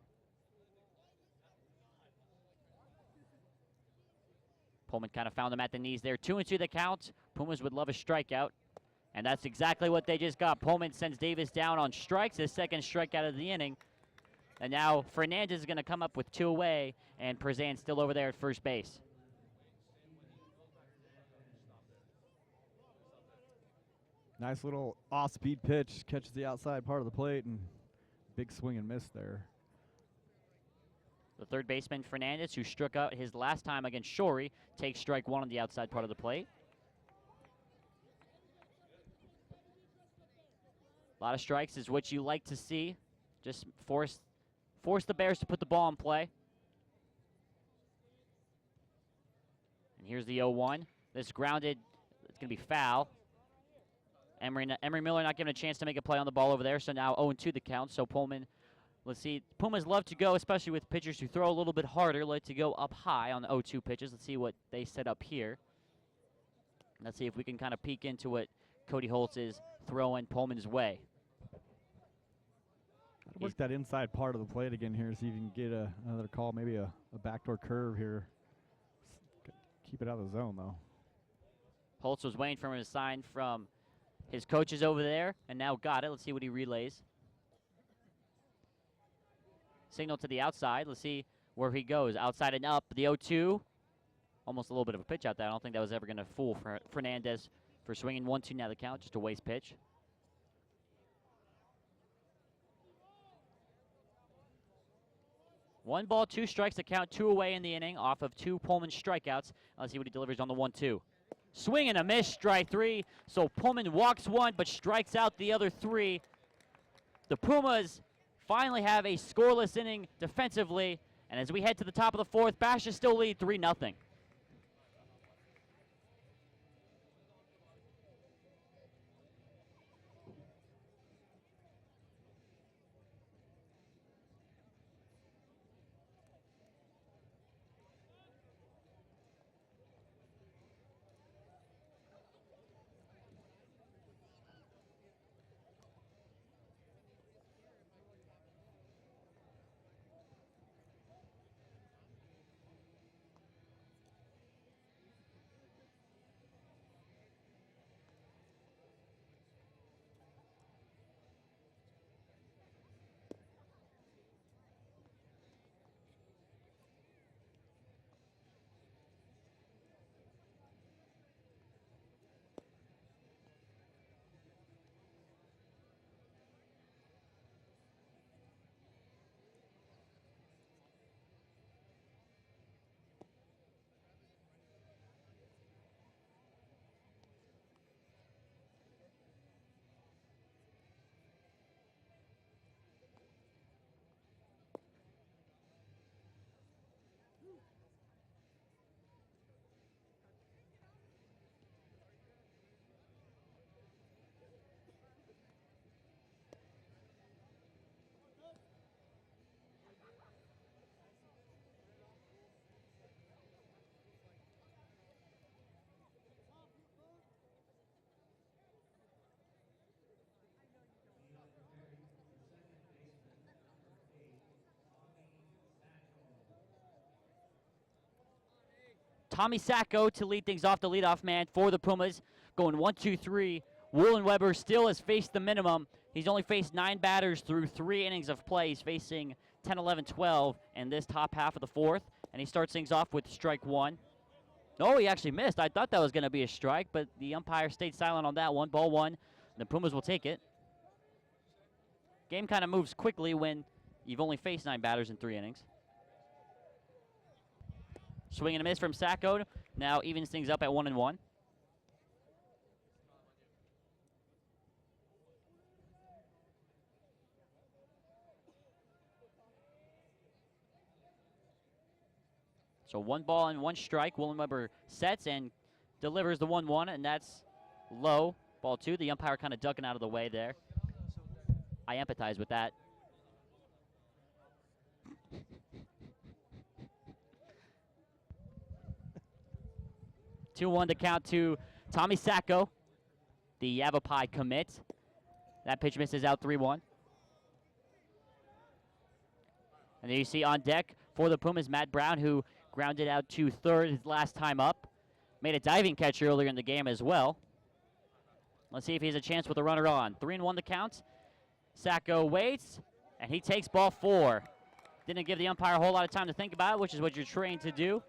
Pullman kind of found him at the knees there. 2-2 the count. Pumas would love a strikeout. And that's exactly what they just got. Pullman sends Davis down on strikes, his second strikeout of the inning. And now Fernandez is going to come up with 2 away, and Prezan still over there at first base. Nice little off-speed pitch, catches the outside part of the plate, and big swing and miss there. The third baseman, Fernandez, who struck out his last time against Shorey, takes strike 1 on the outside part of the plate. A lot of strikes is what you like to see. Just force the Bears to put the ball in play. And here's the 0-1. This grounded, it's going to be foul. Emory Miller not given a chance to make a play on the ball over there, so now 0-2 the count. So Pullman, let's see. Pumas love to go, especially with pitchers who throw a little bit harder, like to go up high on the 0-2 pitches. Let's see what they set up here. Let's see if we can kind of peek into what Cody Holtz is throwing Pullman's way. Work that inside part of the plate again here, see if you can get another call, maybe a backdoor curve here. Keep it out of the zone, though. Holtz was waiting for him to sign from his coaches over there, and now got it. Let's see what he relays. Signal to the outside. Let's see where he goes. Outside and up. The 0-2. Almost a little bit of a pitch out there. I don't think that was ever going to fool Fernandez for swinging 1-2 now the count. Just a waste pitch. One ball, 2 strikes to count, 2 away in the inning off of 2 Pullman strikeouts. Let's see what he delivers on the 1-2. Swing and a miss, strike 3. So Pullman walks 1 but strikes out the other 3. The Pumas finally have a scoreless inning defensively. And as we head to the top of the 4th, Basha still lead 3-0. Tommy Sacco to lead things off, the leadoff man for the Pumas. Going 1, 2, 3. Woolen Weber still has faced the minimum. He's only faced 9 batters through 3 innings of play. He's facing 10, 11, 12 in this top half of the 4th. And he starts things off with strike 1. Oh, he actually missed. I thought that was going to be a strike, but the umpire stayed silent on that one. Ball 1. The Pumas will take it. Game kind of moves quickly when you've only faced 9 batters in 3 innings. Swing and a miss from Sacco. Now evens things up at 1-1. So 1 ball and 1 strike. Woolen Weber sets and delivers the 1-1, and that's low. Ball 2. The umpire kind of ducking out of the way there. I empathize with that. Two 2-1 to count to Tommy Sacco, the Yavapai commit. That pitch misses out 3-1. And then you see on deck for the Pumas, Matt Brown, who grounded out to third his last time up. Made a diving catch earlier in the game as well. Let's see if he has a chance with a runner on. 3-1 the count. Sacco waits, and he takes ball 4. Didn't give the umpire a whole lot of time to think about it, which is what you're trained to do.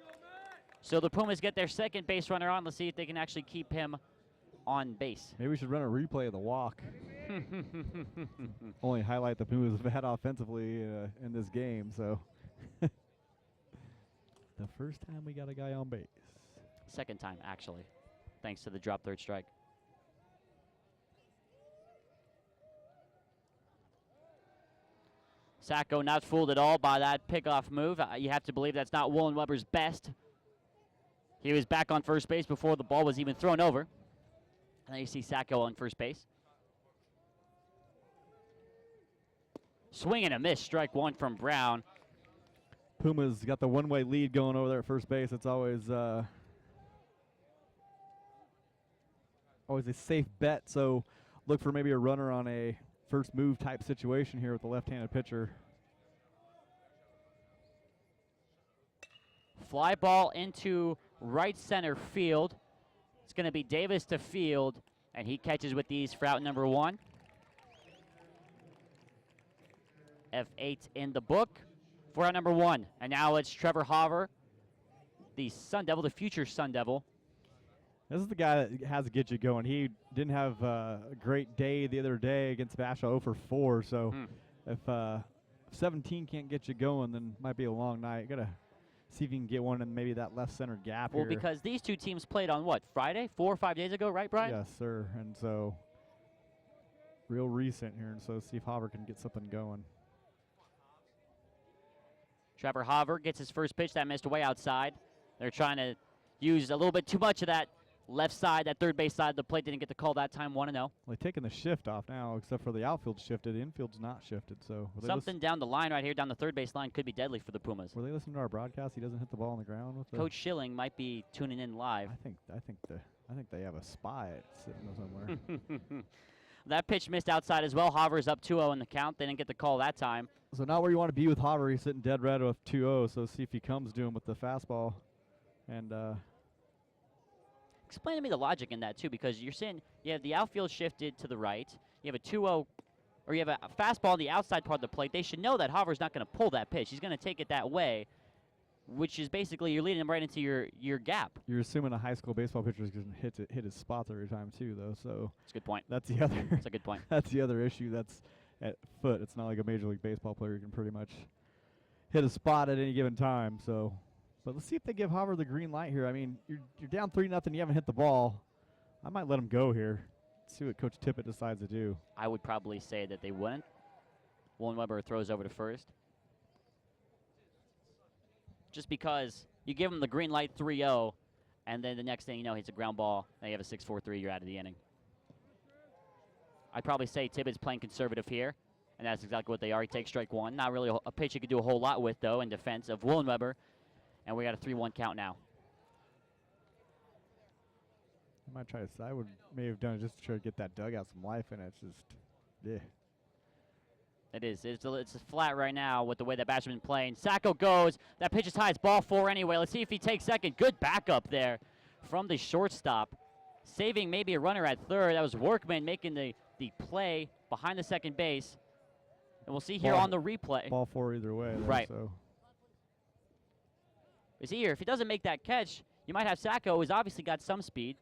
So the Pumas get their second base runner on. Let's see if they can actually keep him on base. Maybe we should run a replay of the walk. Only highlight the Pumas have had offensively in this game, so. The first time we got a guy on base. Second time, actually, thanks to the drop third strike. Sacco not fooled at all by that pickoff move. You have to believe that's not Woolen Weber's best. He was back on first base before the ball was even thrown over. And then you see Sacco on first base. Swing and a miss, strike 1 from Brown. Pumas got the one-way lead going over there at first base. It's always always a safe bet, so look for maybe a runner on a first move type situation here with the left-handed pitcher. Fly ball into right center field. It's going to be Davis to field, and he catches with ease for out number 1. F8 in the book for out number 1. And now it's Trevor Hover, the Sun Devil, the future Sun Devil. This is the guy that has to get you going. He didn't have a great day the other day against Basha 0 for 4, so if 17 can't get you going, then it might be a long night. You got to see if you can get one in maybe that left center gap Well, here. because these two teams played on what, Friday? 4 or 5 days ago, right, Brian? Yes, sir. And so real recent here, and so see if Hover can get something going. Trevor Hover gets his first pitch. That missed way outside. They're trying to use a little bit too much of that left side, that third base side of the plate. Didn't get the call that time, 1-0. Well, they're taking the shift off now, except for the outfield shifted. The infield's not shifted. So Something down the line right here, down the third base line, could be deadly for the Pumas. Were they listening to our broadcast? He doesn't hit the ball on the ground with Coach Schilling might be tuning in live. I think they have a spy sitting somewhere. That pitch missed outside as well. Hover's up 2-0 in the count. They didn't get the call that time. So not where you want to be with Hover. He's sitting dead red with 2-0. So see if he comes to him with the fastball. And explain to me the logic in that too, because you're saying you have the outfield shifted to the right. You have a 2-0, or you have a fastball on the outside part of the plate. They should know that Hover's not going to pull that pitch. He's going to take it that way, which is basically you're leading him right into your gap. You're assuming a high school baseball pitcher is going to hit his spots every time too, though. So that's a good point. That's the other. That's a good point. That's the other issue. That's at foot. It's not like a major league baseball player who can pretty much hit a spot at any given time. So, but let's see if they give Hover the green light here. I mean, you're down 3-0. You haven't hit the ball. I might let him go here. See what Coach Tippett decides to do. I would probably say that they wouldn't. Woolen Weber throws over to first. Just because you give him the green light 3-0, and then the next thing you know, hits a ground ball, and you have a 6-4-3, you're out of the inning. I'd probably say Tippett's playing conservative here, and that's exactly what they are. He takes strike 1. Not really a pitch you could do a whole lot with, though, in defense of Woolen Weber, and we got a 3-1 count now. I might try to. I may have done it just to try to get that dugout some life in it. It's just, yeah. It is. It's flat right now with the way that Basha's been playing. Sacco goes. That pitch is high. It's ball 4 anyway. Let's see if he takes second. Good backup there from the shortstop. Saving maybe a runner at third. That was Workman making the play behind the second base. And we'll see here on the replay. Ball 4 either way. There, Right. So. We see here, if he doesn't make that catch, you might have Sacco, who's obviously got some speed.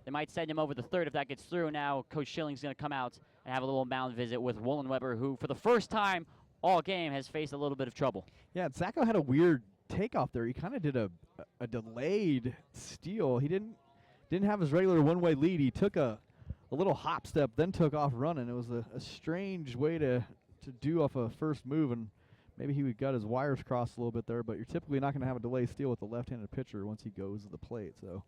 They might send him over the third if that gets through. Now Coach Schilling's going to come out and have a little mound visit with Wollenweber, who for the first time all game has faced a little bit of trouble. Yeah, and Sacco had a weird takeoff there. He kind of did a delayed steal. He didn't have his regular one-way lead. He took a little hop step, then took off running. It was a strange way to do off a first move, and maybe he got his wires crossed a little bit there, but you're typically not going to have a delay steal with the left-handed pitcher once he goes to the plate. So,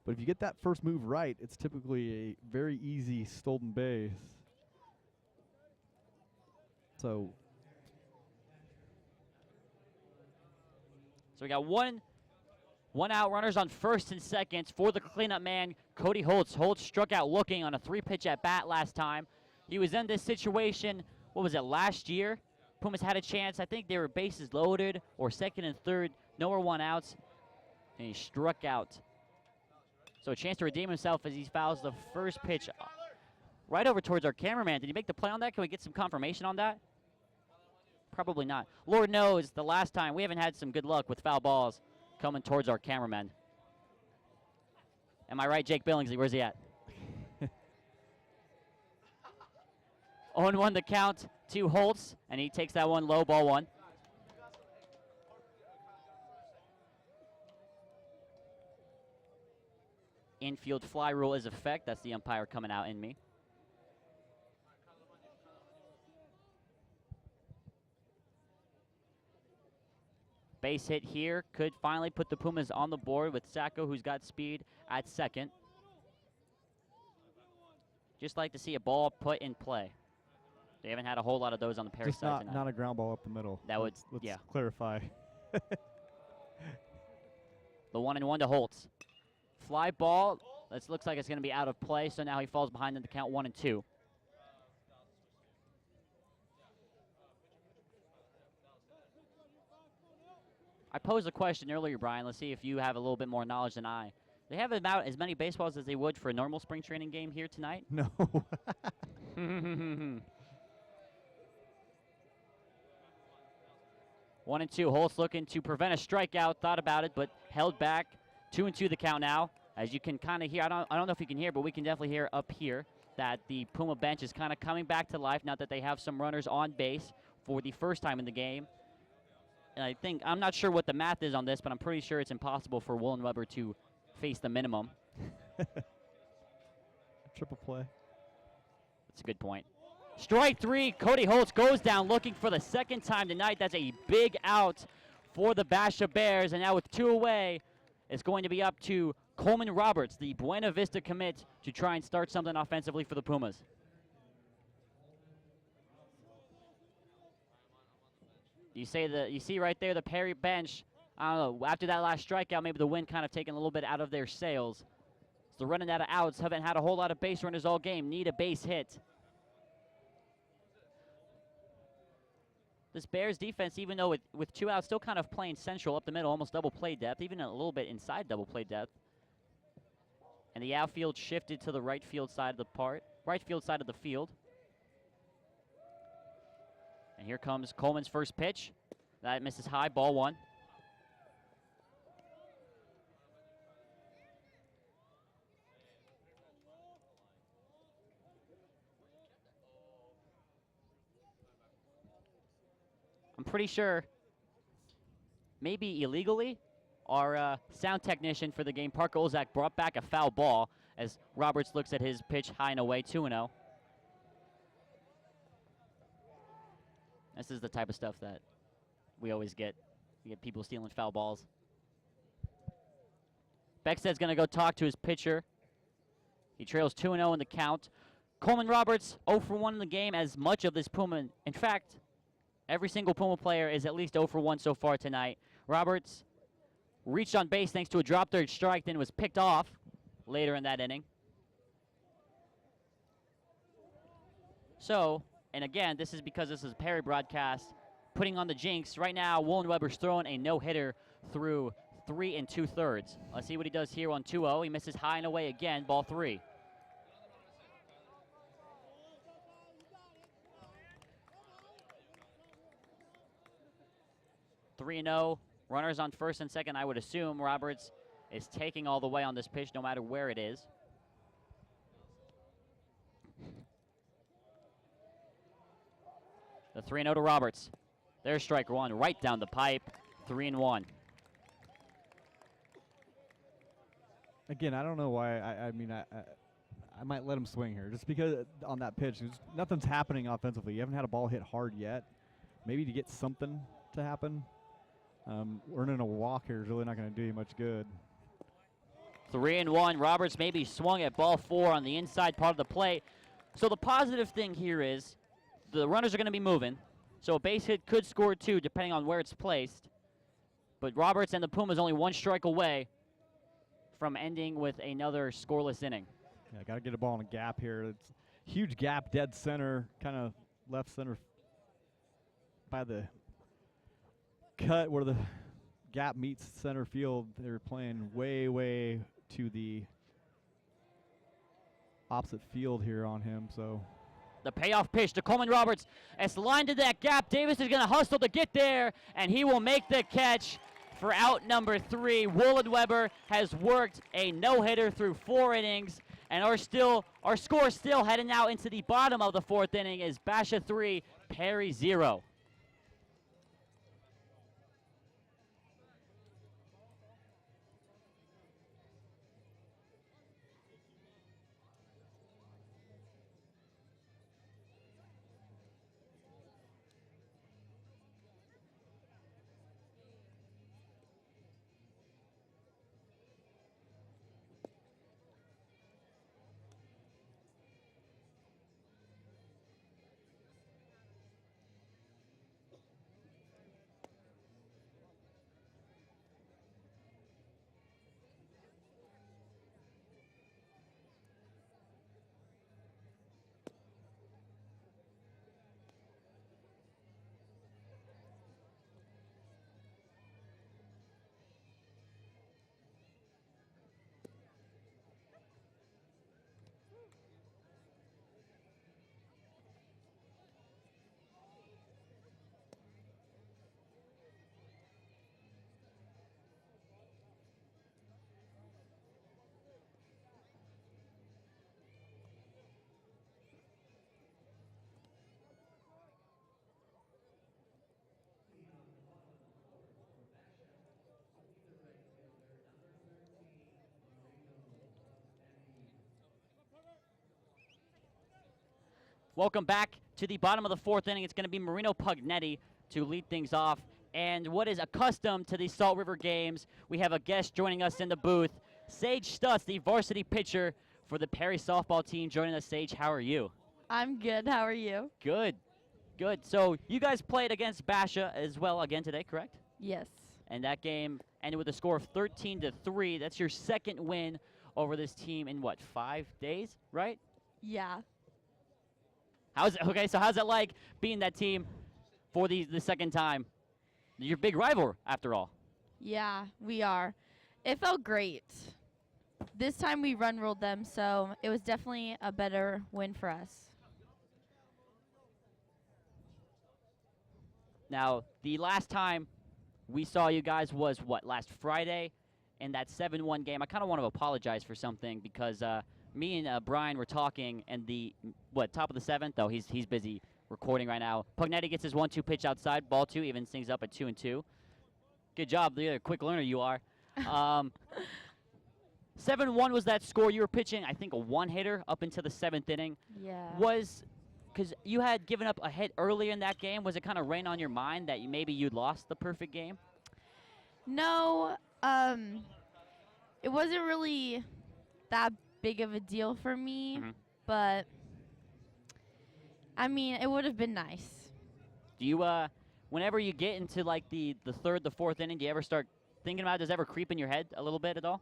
but if you get that first move right, it's typically a very easy stolen base. So we got one out, runners on first and second for the cleanup man, Cody Holtz. Holtz struck out looking on a 3-pitch at bat last time. He was in this situation, what was it, last year? Pumas had a chance. I think they were bases loaded or second and third, nowhere one outs, and he struck out. So a chance to redeem himself as he fouls the first pitch right over towards our cameraman. Did he make the play on that? Can we get some confirmation on that? Probably not. Lord knows the last time we haven't had some good luck with foul balls coming towards our cameraman. Am I right, Jake Billingsley? Where's he at? 0-1 the count to Holtz, and he takes that one low, ball 1. Infield fly rule is effect. That's the umpire coming out in me. Base hit here could finally put the Pumas on the board with Sacco, who's got speed, at second. Just like to see a ball put in play. They haven't had a whole lot of those on the Perry just side tonight. not a ground ball up the middle. That would, let's yeah. clarify. The 1-1 to Holtz. Fly ball. This looks like it's going to be out of play, so now he falls behind in the count 1-2. I posed a question earlier, Brian. Let's see if you have a little bit more knowledge than I. They have about as many baseballs as they would for a normal spring training game here tonight? No. 1-2. Holtz looking to prevent a strikeout. Thought about it, but held back. 2-2 the count now. As you can kind of hear, I don't know if you can hear, but we can definitely hear up here that the Puma bench is kind of coming back to life now that they have some runners on base for the first time in the game. And I'm not sure what the math is on this, but I'm pretty sure it's impossible for Wollenweber to face the minimum. Triple play. That's a good point. Strike 3, Cody Holtz goes down looking for the second time tonight. That's a big out for the Basha Bears. And now with 2 away, it's going to be up to Coleman Roberts, the Buena Vista commit, to try and start something offensively for the Pumas. You see right there the Perry bench. I don't know, after that last strikeout, maybe the wind kind of taken a little bit out of their sails. So running out of outs, haven't had a whole lot of base runners all game, need a base hit. This Bears defense, even though with 2 outs, still kind of playing central up the middle, almost double play depth, even a little bit inside double play depth. And the outfield shifted to the right field side of the field. And here comes Coleman's first pitch. That misses high, ball 1. I'm pretty sure, maybe illegally, our sound technician for the game, Parker Olzak, brought back a foul ball as Roberts looks at his pitch high and away, 2-0. This is the type of stuff that we always get. We get people stealing foul balls. Beckstead's going to go talk to his pitcher. He trails 2-0 in the count. Coleman Roberts, 0 for 1 in the game, as much of this Puma. In fact, every single Puma player is at least 0 for 1 so far tonight. Roberts reached on base thanks to a drop third strike, then was picked off later in that inning. So And again, this is because this is a Perry broadcast, putting on the jinx. Right now, Woolen Weber's throwing a no-hitter through 3 2/3. Let's see what he does here on 2-0. He misses high and away again, ball 3. Three and 0. Runners on first and second. I would assume Roberts is taking all the way on this pitch, no matter where it is. The 3-0 to Roberts. There's strike 1 right down the pipe. 3-1. Again, I don't know why. I might let him swing here just because on that pitch, nothing's happening offensively. You haven't had a ball hit hard yet. Maybe to get something to happen. Earning a walk here is really not going to do you much good. 3-1. Roberts maybe swung at ball 4 on the inside part of the plate. So the positive thing here is the runners are going to be moving. So a base hit could score 2 depending on where it's placed. But Roberts and the Pumas only 1 strike away from ending with another scoreless inning. Yeah, got to get a ball in a gap here. It's huge gap, dead center, kind of left center by the cut where the gap meets center field. They're playing way, way to the opposite field here on him. So the payoff pitch to Coleman Roberts. It's lined to that gap. Davis is going to hustle to get there, and he will make the catch for out number 3. Woolen Weber has worked a no-hitter through 4 innings, and our score still heading now into the bottom of the 4th inning is Basha 3, Perry 0. Welcome back to the bottom of the 4th inning. It's going to be Marino Pugnetti to lead things off. And what is accustomed to these Salt River games, we have a guest joining us in the booth, Sage Stutz, the varsity pitcher for the Perry softball team, joining us. Sage, how are you? I'm good. How are you? Good. Good. So you guys played against Basha as well again today, correct? Yes. And that game ended with a score of 13-3. That's your 2nd win over this team in, what, 5 days, right? Yeah. How's it like being that team for the 2nd time? Your big rival, after all. Yeah, we are. It felt great. This time we run ruled them, so it was definitely a better win for us. Now, the last time we saw you guys was, what, last Friday in that 7-1 game. I kind of want to apologize for something because me and Brian were talking, and top of the 7th? Oh, he's busy recording right now. Pugnetti gets his 1-2 pitch outside. Ball 2 evens things up at 2-2. Good job. The other quick learner you are. 7-1 was that score. You were pitching, I think, a 1-hitter up into the 7th inning. Yeah. Because you had given up a hit earlier in that game. Was it kind of rain on your mind that maybe you'd lost the perfect game? No, it wasn't really that big of a deal for me, but I mean, it would have been nice. Do you, whenever you get into like the 3rd, the 4th inning, do you ever start thinking about it? Does it ever creep in your head a little bit at all?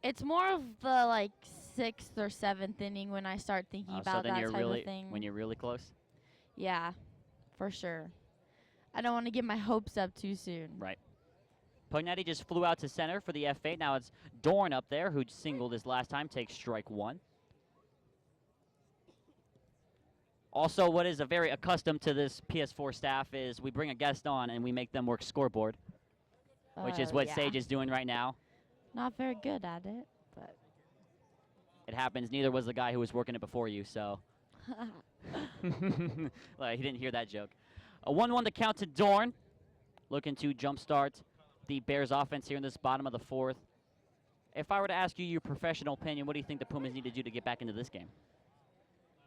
It's more of the like 6th or 7th inning when I start thinking So about then that you're type really of thing. when you're really close. Yeah, for sure. I don't want to get my hopes up too soon. Right. Pognetti just flew out to center for the F8. Now it's Dorn up there, who singled his last time, takes strike one. Also, what is a very accustomed to this PS4 staff is we bring a guest on and we make them work scoreboard, which is what Yeah. Sage is doing right now. Not very good at it, but It happens. Neither was the guy who was working it before you, so. Like, he didn't hear that joke. A 1-1 to count to Dorn. Looking to jumpstart the Bears offense here in this bottom of the fourth. If I were to ask you your professional opinion, what do you think the Pumas need to do to get back into this game?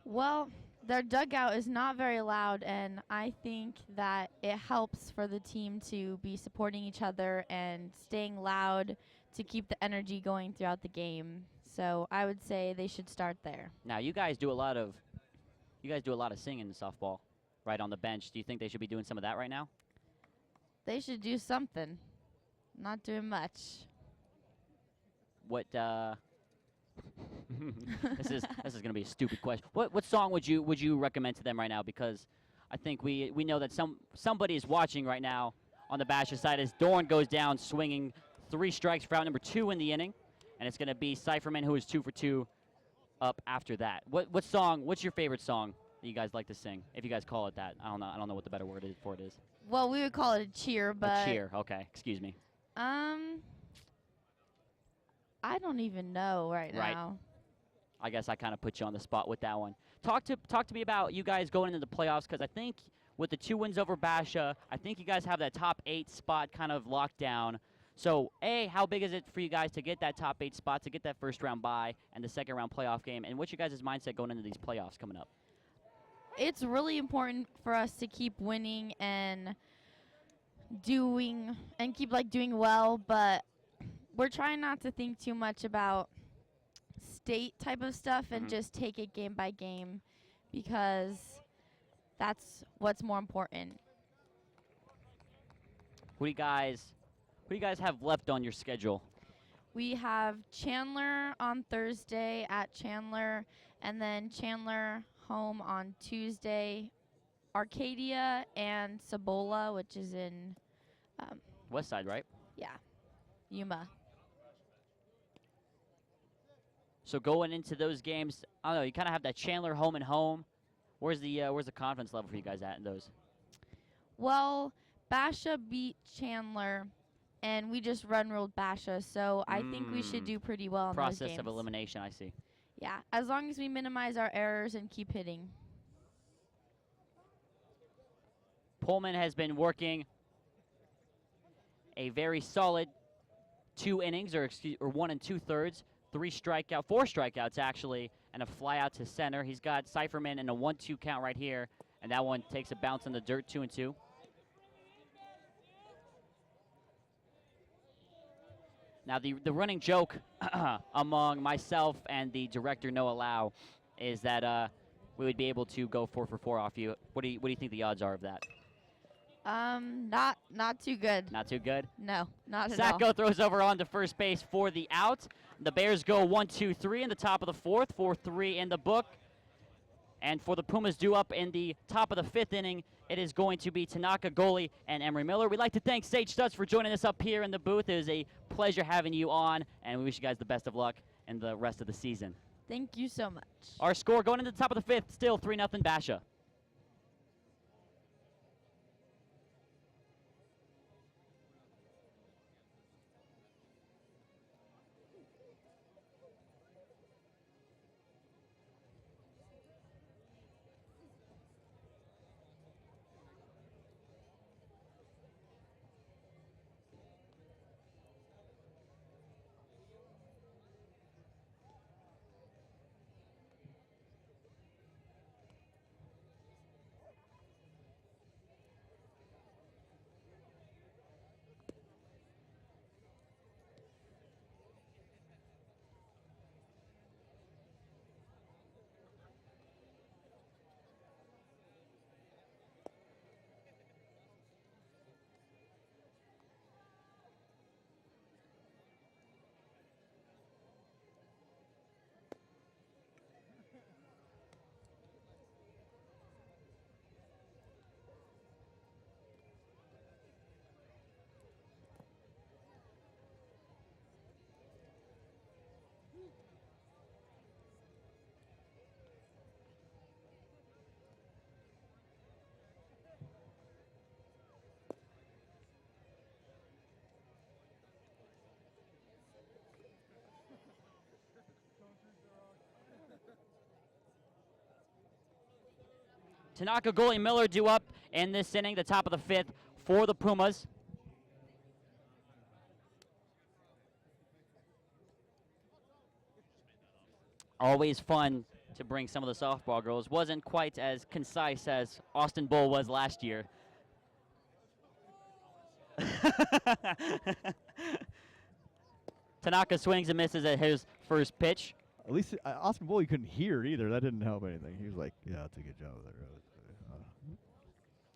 well, their dugout is not very loud, and I think that it helps for the team to be supporting each other and staying loud to keep the energy going throughout the game. So I would say they should start there. Now, you guys do a lot of singing in softball, right on the bench. Do you think they should be doing some of that right now? They should do something. Not doing much. What this is going to be a stupid question. What song would you recommend to them right now? Because I think we know that somebody is watching right now on the Basha side as Dorn goes down swinging 3 strikes for out number 2 in the inning, and it's going to be Cypherman, who is 2 for 2 up after that. What's your favorite song that you guys like to sing? If you guys call it that, I don't know what the better word is for it is. Well, we would call it a cheer, but A cheer. Okay, excuse me. I don't even know right Right. now. I guess I kind of put you on the spot with that one. Talk to me about you guys going into the playoffs, because I think with the 2 wins over Basha, I think you guys have that top 8 spot kind of locked down. So, A, how big is it for you guys to get that top 8 spot, to get that first round bye and the second round playoff game? And what's your guys' mindset going into these playoffs coming up? It's really important for us to keep winning and keep doing well, but we're trying not to think too much about state type of stuff and just take it game by game, because that's what's more important. Who do you guys have left on your schedule? We have Chandler on Thursday at Chandler, and then Chandler home on Tuesday, Arcadia and Cibola, which is in West Side, right? Yuma. So going into those games, I don't know, you kind of have that Chandler home and home. Where's the confidence level for you guys at in those? Well, Basha beat Chandler, and we just ruled Basha, so I think we should do pretty well in those games. Process of elimination, I see. Yeah, as long as we minimize our errors and keep hitting. Pullman has been working a very solid 2 innings, or 1 2/3, 4 strikeouts actually, and a fly out to center. He's got Cypherman in a 1-2 count right here, and that one takes a bounce in the dirt, 2-2. Now the running joke among myself and the director Noah Lau is that we would be able to go 4 for 4 off you. What do you think the odds are of that? Not too good. Not too good. No, not at all. Sacco throws over onto first base for the out. The Bears go 1-2-3 in the top of the 4th, 4-3 in the book. And for the Pumas due up in the top of the 5th inning, it is going to be Tanaka, goalie, and Emery Miller. We'd like to thank Sage Stutz for joining us up here in the booth. It was a pleasure having you on, and we wish you guys the best of luck in the rest of the season. Thank you so much. Our score going into the top of the 5th, still 3-0 Basha. Tanaka, goalie Miller due up in this inning, the top of the 5th for the Pumas. Always fun to bring some of the softball girls. Wasn't quite as concise as Austin Bull was last year. Tanaka swings and misses at his first pitch. At least Austin Bull, you couldn't hear either. That didn't help anything. He was like, "Yeah, that's a good job there."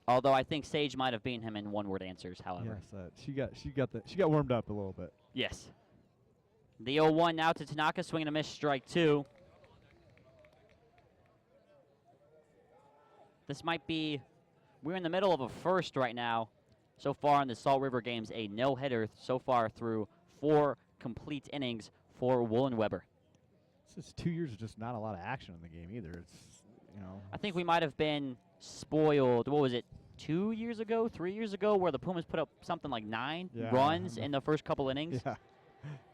Although I think Sage might have beaten him in one-word answers. However, yes, she got warmed up a little bit. Yes. The 0-1 now to Tanaka, swinging a miss, strike 2. This might be, we're in the middle of a first right now. So far in the Salt River games, a no-hitter so far through 4 complete innings for Woolen-Weber. This is 2 years of just not a lot of action in the game either. It's, you know. I think we might have been spoiled, what was it, 2 years ago, 3 years ago, where the Pumas put up something like 9 runs in the first couple innings. Yeah.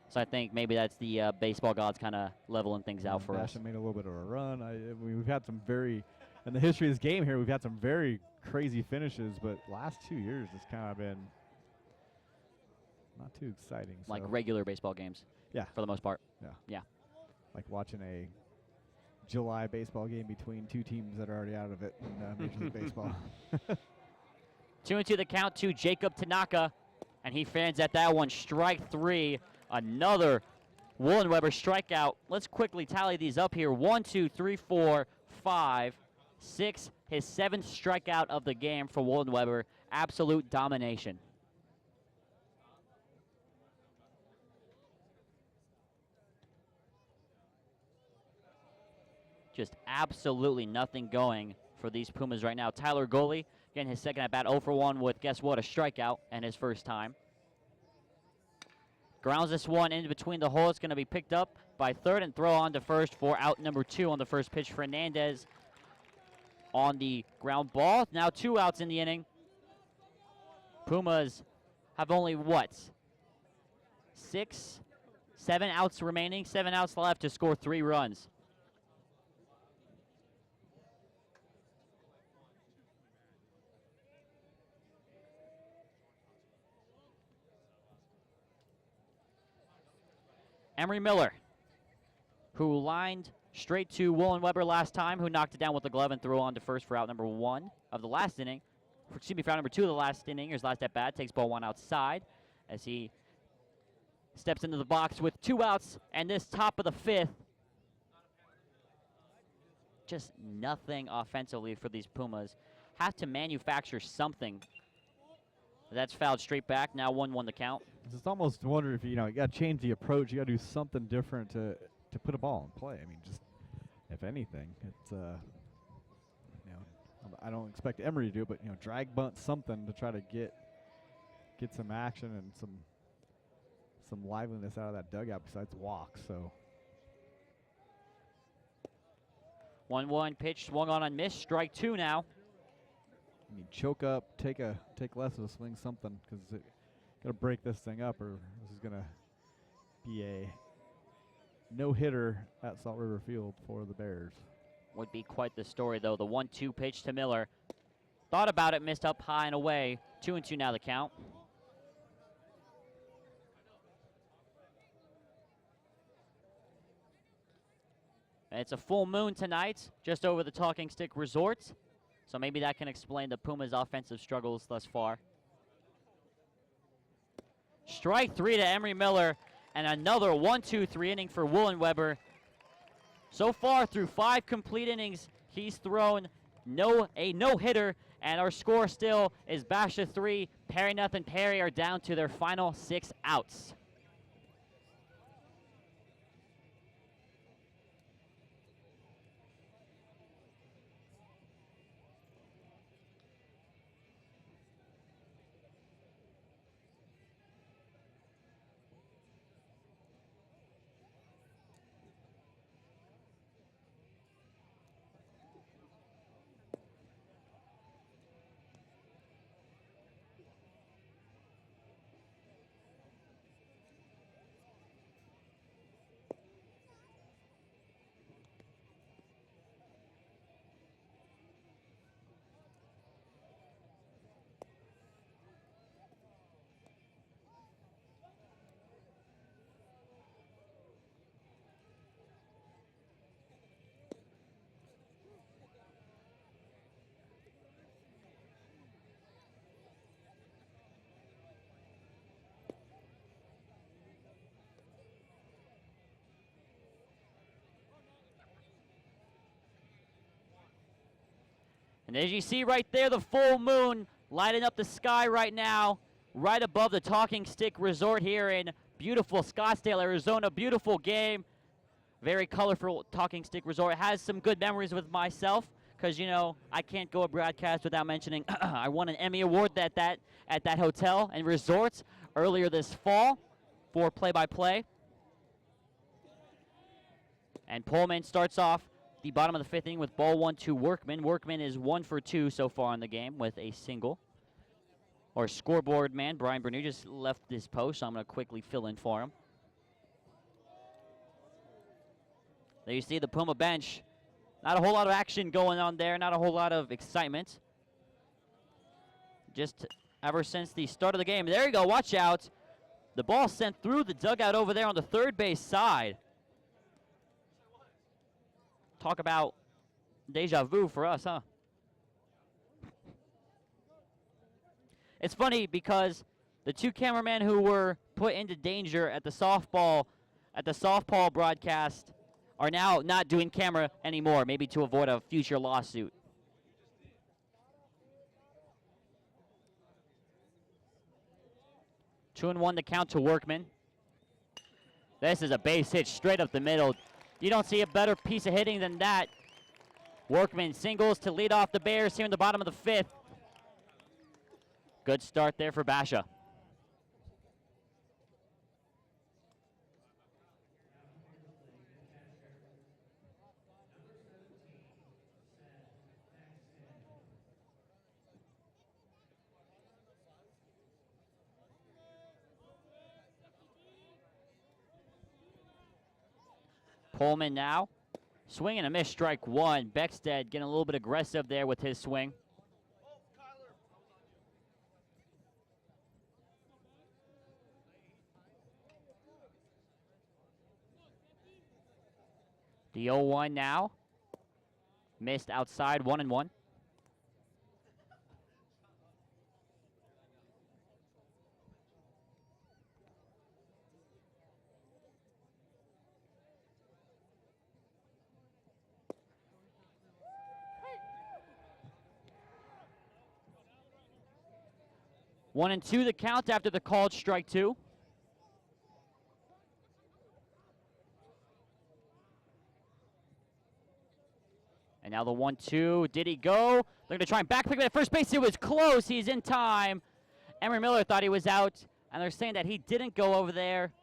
So I think maybe that's the baseball gods kind of leveling things out for us. Basha made a little bit of a run. We've had some very, in the history of this game here, we've had some very crazy finishes, but last 2 years it's kind of been not too exciting. Like so. regular baseball games. Yeah. For the most part. Yeah. Like watching a July baseball game between 2 teams that are already out of it in Major League Baseball. 2-2 the count to Jacob Tanaka, and he fans at that one. Strike 3. Another Woolen-Weber strikeout. Let's quickly tally these up here. 1, 2, 3, 4, 5, 6. His 7th strikeout of the game for Woolen-Weber. Absolute domination. Just absolutely nothing going for these Pumas right now. Tyler Goalie getting his second at bat, 0 for 1 with, guess what, a strikeout and his first time. Grounds this one in between the hole. It's going to be picked up by third and throw on to first for out number 2 on the first pitch. Fernandez on the ground ball. Now 2 outs in the inning. Pumas have only, what, 7 outs remaining, 7 outs left to score 3 runs. Emery Miller, who lined straight to Woolen-Weber last time, who knocked it down with the glove and threw on to first for out number 1 of the last inning. For out number 2 of the last inning, his last at bat, takes ball 1 outside as he steps into the box with 2 outs, and this top of the 5th. Just nothing offensively for these Pumas. Have to manufacture something. That's fouled straight back. Now 1-1 the count. Just almost wonder if you got to change the approach. You got to do something different to put a ball in play. I mean, just if anything, it's I don't expect Emery to do it, but drag bunt something to try to get some action and some liveliness out of that dugout besides walks. So 1-1 pitch swung on and missed. Strike 2 now. You need choke up, take less of a swing, something, because got to break this thing up, or this is gonna be a no-hitter at Salt River Field for the Bears. Would be quite the story, though. The 1-2 pitch to Miller. Thought about it, missed up high and away. 2-2 now the count. And it's a full moon tonight, just over the Talking Stick Resort. So maybe that can explain the Pumas' offensive struggles thus far. Strike 3 to Emery Miller, and another 1-2-3 inning for Woolen-Weber. So far, through 5 complete innings, he's thrown a no-hitter, and our score still is Basha 3, Perry nothing. Perry are down to their final 6 outs. And as you see right there, the full moon lighting up the sky right now, right above the Talking Stick Resort here in beautiful Scottsdale, Arizona. Beautiful game. Very colorful Talking Stick Resort. It has some good memories with myself because, you know, I can't go a broadcast without mentioning I won an Emmy Award at that hotel and resort earlier this fall for play-by-play. And Pullman starts off the bottom of the fifth inning with ball 1 to Workman. Workman is 1 for 2 so far in the game with a single. Our scoreboard man, Brian Bernou, just left this post, so I'm going to quickly fill in for him. There you see the Puma bench. Not a whole lot of action going on there, not a whole lot of excitement. Just ever since the start of the game. There you go, watch out. The ball sent through the dugout over there on the third base side. Talk about deja vu for us, huh? It's funny because the two cameramen who were put into danger at the softball broadcast are now not doing camera anymore, maybe to avoid a future lawsuit. Two and one the count to Workman. This is a base hit straight up the middle. You don't see a better piece of hitting than that. Workman singles to lead off the Bears here in the bottom of the fifth. Good start there for Basha. Pullman now. Swing and a miss, strike one. Beckstead getting a little bit aggressive there with his swing. The 0-1 now. Missed outside, 1-1. One and two the count after the called strike two. And now the 1-2. Did he go? They're going to try and back pick him at first base. It was close. He's in time. Emery Miller thought he was out, and they're saying that he didn't go over there.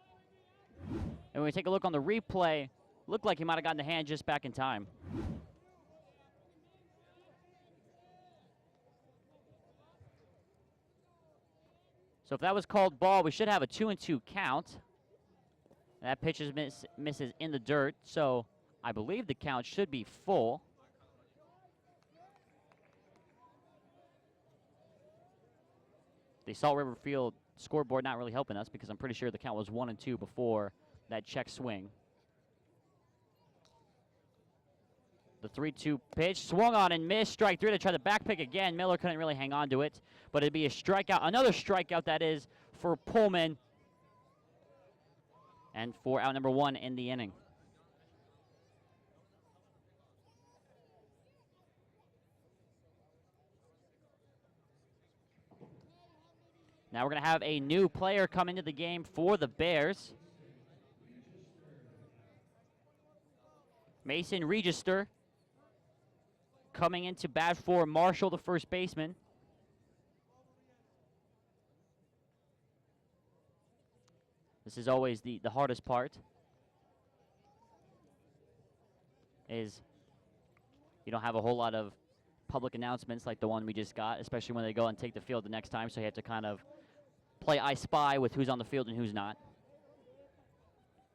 And when we take a look on the replay, looked like he might have gotten the hand just back in time. So if that was called ball, we should have a 2-2 count. That pitch misses in the dirt, so I believe the count should be full. The Salt River Field scoreboard not really helping us because I'm pretty sure the count was 1-2 before that check swing. The 3-2 pitch, swung on and missed, strike three to try the back pick again. Miller couldn't really hang on to it, but it'd be a strikeout, another strikeout that is for Pullman, and for out number one in the inning. Now we're going to have a new player come into the game for the Bears. Mason Register coming in to bat for Marshall, the first baseman. This is always the hardest part, is you don't have a whole lot of public announcements like the one we just got, especially when they go and take the field the next time, so you have to kind of play I Spy with who's on the field and who's not.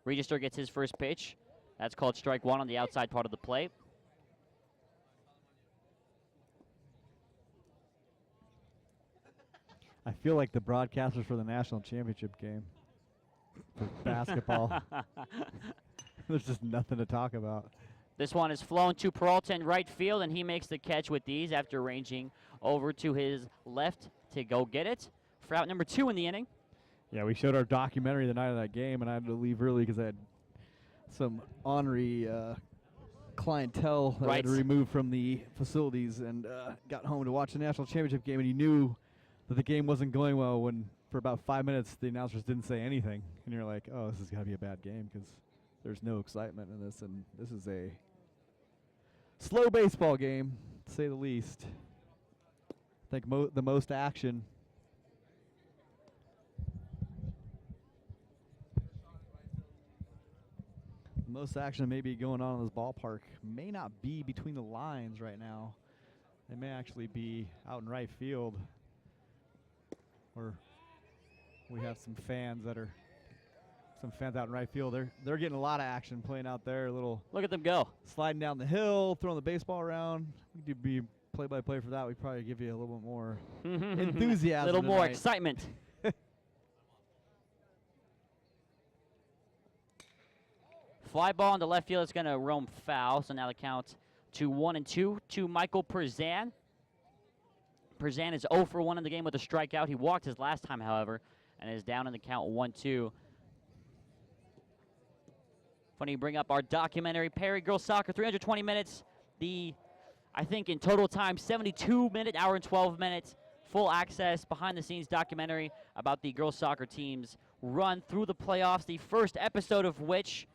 Register gets his first pitch. That's called strike one on the outside part of the plate. I feel like the broadcasters for the national championship game for basketball. There's just nothing to talk about. This one is flown to Peralta in right field, and he makes the catch with ease after ranging over to his left to go get it for out number two in the inning. Yeah, we showed our documentary the night of that game, and I had to leave early because I had some ornery clientele that I had to Right. remove from the facilities, and got home to watch the national championship game, and you knew that the game wasn't going well when for about 5 minutes the announcers didn't say anything, and you're like, oh, this is going to be a bad game because there's no excitement in this, and this is a slow baseball game, to say the least. I think the most action. The most action may be going on in this ballpark may not be between the lines right now. They may actually be out in right field, or we have some fans out in right field. They're getting a lot of action playing out there. A little Look at them go. sliding down the hill, throwing the baseball around. We could be play-by-play for that. We'd probably give you a little bit more enthusiasm. A little more tonight. excitement. Fly ball into left field. It's going to roam foul. So now the count to 1-2 to Michael Perzan. Perzan is 0 for 1 in the game with a strikeout. He walked his last time, however, and is down in the count 1-2. Funny you bring up our documentary, Perry Girls Soccer, 320 minutes. I think in total time, 72-minute, hour and 12 minutes, full access, behind-the-scenes documentary about the girls soccer team's run through the playoffs. The first episode of which,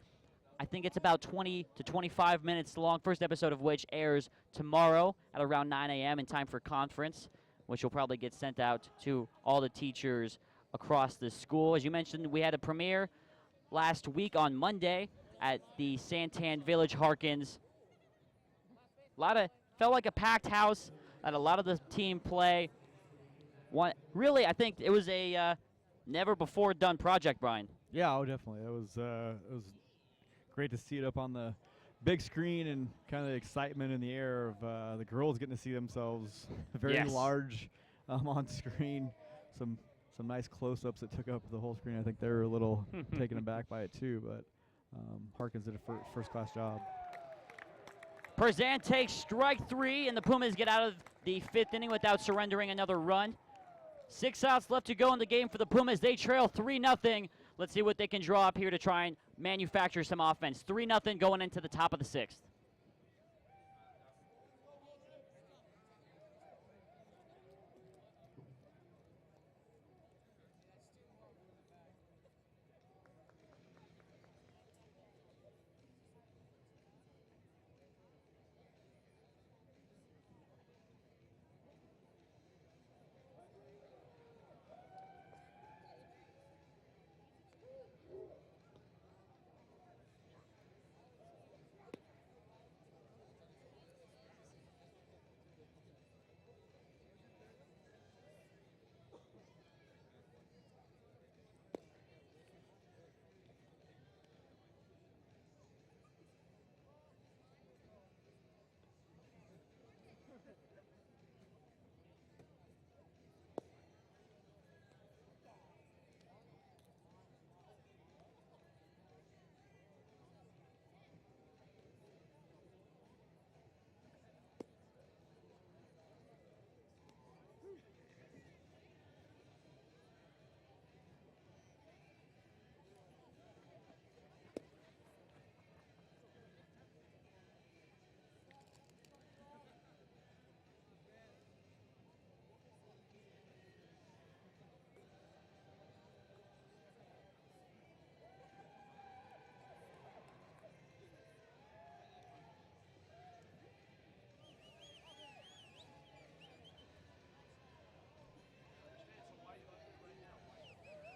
I think it's about 20 to 25 minutes long. First episode of which airs tomorrow at around 9 a.m. in time for conference, which will probably get sent out to all the teachers across the school. As you mentioned, we had a premiere last week on Monday at the Santan Village Harkins. Felt like a packed house. Had a lot of the team play. Really, I think it was a never before done project, Brian. Yeah, oh, definitely. It was great to see it up on the big screen, and kind of the excitement in the air of the girls getting to see themselves very Yes. large on screen. Some nice close-ups that took up the whole screen. I think they were a little taken aback by it too, but Harkins did a first-class job. Perzan takes strike 3, and the Pumas get out of the 5th inning without surrendering another run. 6 outs left to go in the game for the Pumas. They trail 3-0. Let's see what they can draw up here to try and manufacture some offense. 3-0 going into the top of the 6th.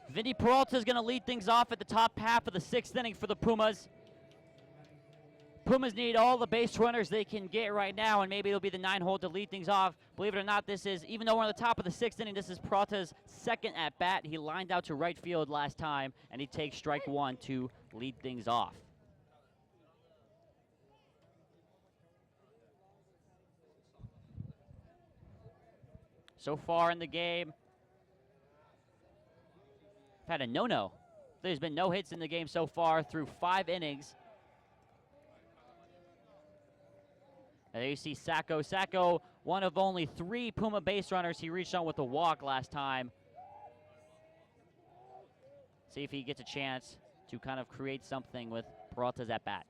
Vinny Peralta is going to lead things off at the top half of the 6th inning for the Pumas. Pumas need all the base runners they can get right now, and maybe it'll be the 9-hole to lead things off. Believe it or not, even though we're on the top of the 6th inning, this is Peralta's second at bat. He lined out to right field last time, and he takes strike 1 to lead things off. So far in the game, had a no-no. There's been no hits in the game so far through 5 innings. And there you see Sacco. Sacco, one of only 3 Puma base runners. He reached on with a walk last time. See if he gets a chance to kind of create something with Peralta's at bat.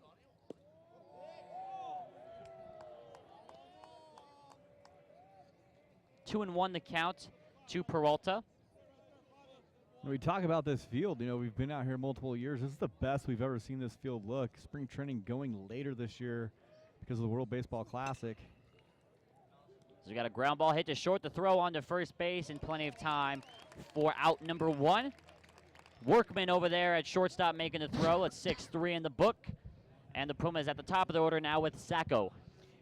2-1 the count to Peralta. When we talk about this field, you know, we've been out here multiple years. This is the best we've ever seen this field look. Spring training going later this year because of the World Baseball Classic. So we got a ground ball hit to short, the throw onto first base, and plenty of time for out number 1. Workman over there at shortstop making the throw. It's 6-3 in the book. And the Pumas at the top of the order now with Sacco.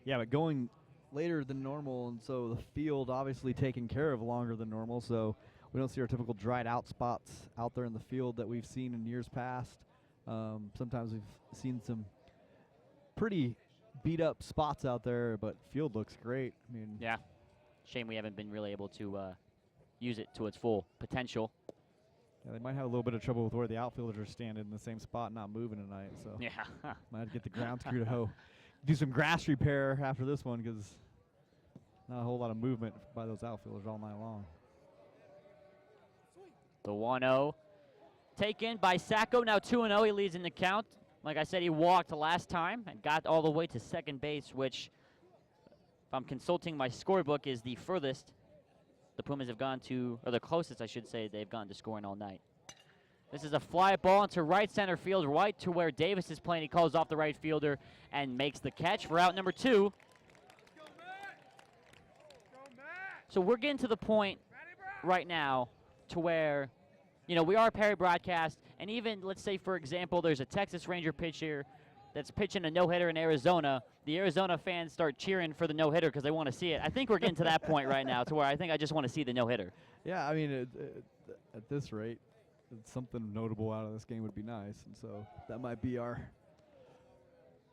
Yeah, but going later than normal, and so the field obviously taken care of longer than normal, so we don't see our typical dried out spots out there in the field that we've seen in years past. Sometimes we've seen some pretty beat up spots out there, but field looks great. I mean, yeah, shame we haven't been really able to use it to its full potential. Yeah, they might have a little bit of trouble with where the outfielders are standing in the same spot, not moving tonight. So Yeah. might have to get the ground crew to do some grass repair after this one because not a whole lot of movement by those outfielders all night long. The 1-0 taken by Sacco. Now 2-0. He leads in the count. Like I said, he walked last time and got all the way to second base, which, if I'm consulting my scorebook, is the furthest the Pumas have gone to, or the closest, I should say, they've gone to scoring all night. This is a fly ball into right center field, right to where Davis is playing. He calls off the right fielder and makes the catch for out number 2. So we're getting to the point right now to where, you know, we are a Perry broadcast, and even, let's say, for example, there's a Texas Ranger pitcher that's pitching a no-hitter in Arizona. The Arizona fans start cheering for the no-hitter because they want to see it. I think we're getting to that point right now to where I think I just want to see the no-hitter. Yeah, I mean, at this rate, something notable out of this game would be nice, and so that might be our